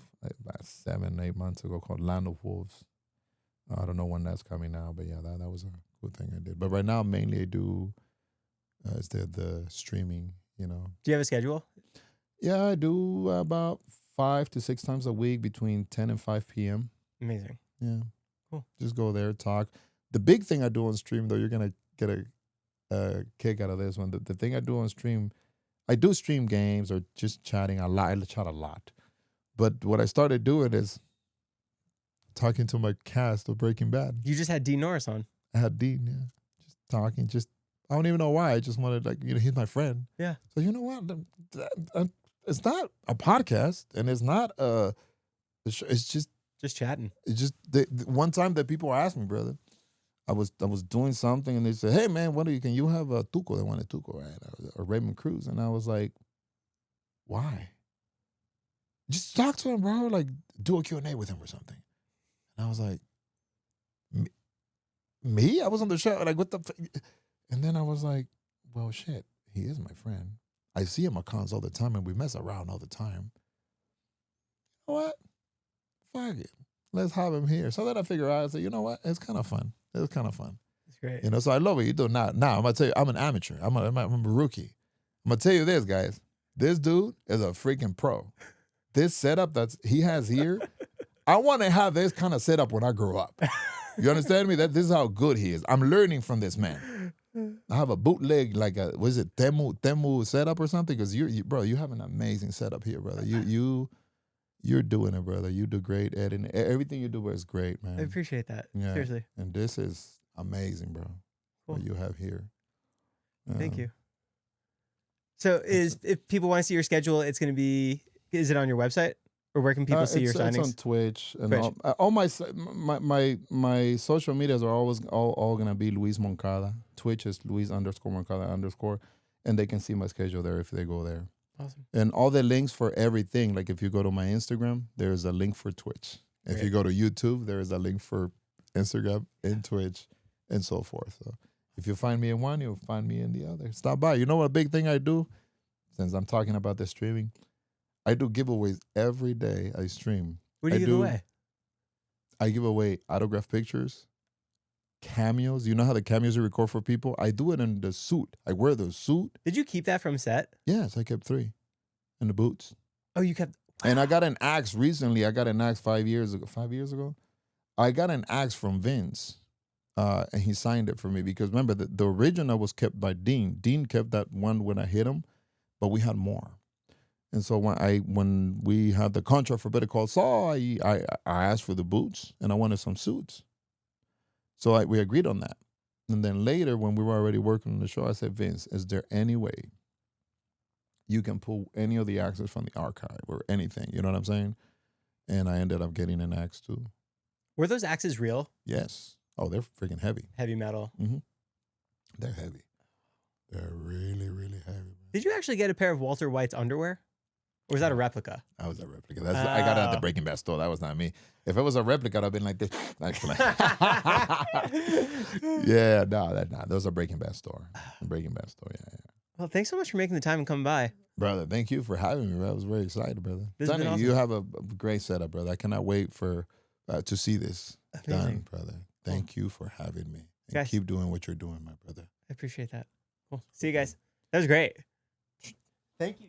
7, 8 months ago called Land of Wolves. I don't know when that's coming out, but yeah, that was a cool thing I did. But right now, mainly I do is the streaming, Do you have a schedule? Yeah, I do about 5 to 6 times a week between 10 and 5 p.m. Amazing. Yeah. Cool. Just go there, talk. The big thing I do on stream, though, you're going to get a kick out of this one. The thing I do on stream, I do stream games or just chatting a lot. I chat a lot. But what I started doing is talking to my cast of Breaking Bad. You just had Dean Norris on. I had Dean, yeah. Just talking, I don't even know why. I just wanted, he's my friend. Yeah. So you know what? It's not a podcast, and it's not it's just chatting. It's just one time that people asked me, brother, I was doing something, and they said, "Hey man, can you have a Tuco?" They wanted Tuco, right? Or Raymond Cruz, and I was like, "Why? Just talk to him, bro. Like, do a Q&A with him or something." And I was like, "Me? I was on the show. Like, what the?" And then I was like, "Well, shit. He is my friend. I see him at cons all the time, and we mess around all the time. You know what? Fuck it. Let's have him here." So then I figure out, I said, you know what? It's kind of fun. It's kind of fun. It's great. So I love what you do. Now I'm going to tell you, I'm an amateur. I'm a rookie. I'm going to tell you this, guys. This dude is a freaking pro. This setup that he has here, I want to have this kind of setup when I grow up. You understand me? This is how good he is. I'm learning from this man. I have a bootleg, like a, was it Temu setup or something? Because bro, you have an amazing setup here, brother. You're doing it, brother. You do great, Ed, and everything you do is great, man. I appreciate that. Yeah. Seriously. And this is amazing, bro. Cool. What you have here. Thank you. So if people want to see your schedule, it's going to be, is it on your website? Or where can people see your signings? It's on Twitch. And all my social medias are always all going to be Luis Moncada. Twitch is Luis_Moncada_. And they can see my schedule there if they go there. Awesome. And all the links for everything, like if you go to my Instagram, there's a link for Twitch. If you go to YouTube, there is a link for Instagram and Twitch and so forth. So if you find me in one, you'll find me in the other. Stop by. You know what big thing I do? Since I'm talking about the streaming, I do giveaways every day I stream. What do you give away? I give away autographed pictures, cameos. You know how the cameos you record for people? I do it in the suit. I wear the suit. Did you keep that from set? Yes, I kept 3 in the boots. Oh, you kept... Wow. And I got an axe recently. I got an axe 5 years ago. 5 years ago? I got an axe from Vince, and he signed it for me because remember, the original was kept by Dean. Dean kept that one when I hit him, but we had more. And so when we had the contract for Better Call Saul, I asked for the boots and I wanted some suits. So we agreed on that. And then later, when we were already working on the show, I said, Vince, is there any way you can pull any of the axes from the archive or anything? You know what I'm saying? And I ended up getting an axe too. Were those axes real? Yes. Oh, they're freaking heavy. Heavy metal. Mm-hmm. They're heavy. They're really, really heavy. Did you actually get a pair of Walter White's underwear? Or was that a replica? That was a replica. I got it at the Breaking Bad store. That was not me. If it was a replica, I'd have been like this. Yeah, no. Those are Breaking Bad store. Breaking Bad store, yeah. Well, thanks so much for making the time and coming by. Brother, thank you for having me, bro. I was very excited, brother. Sonny, awesome. You have a great setup, brother. I cannot wait for to see this done, brother. Thank you for having me. And guys, keep doing what you're doing, my brother. I appreciate that. Cool. See you guys. That was great. Thank you.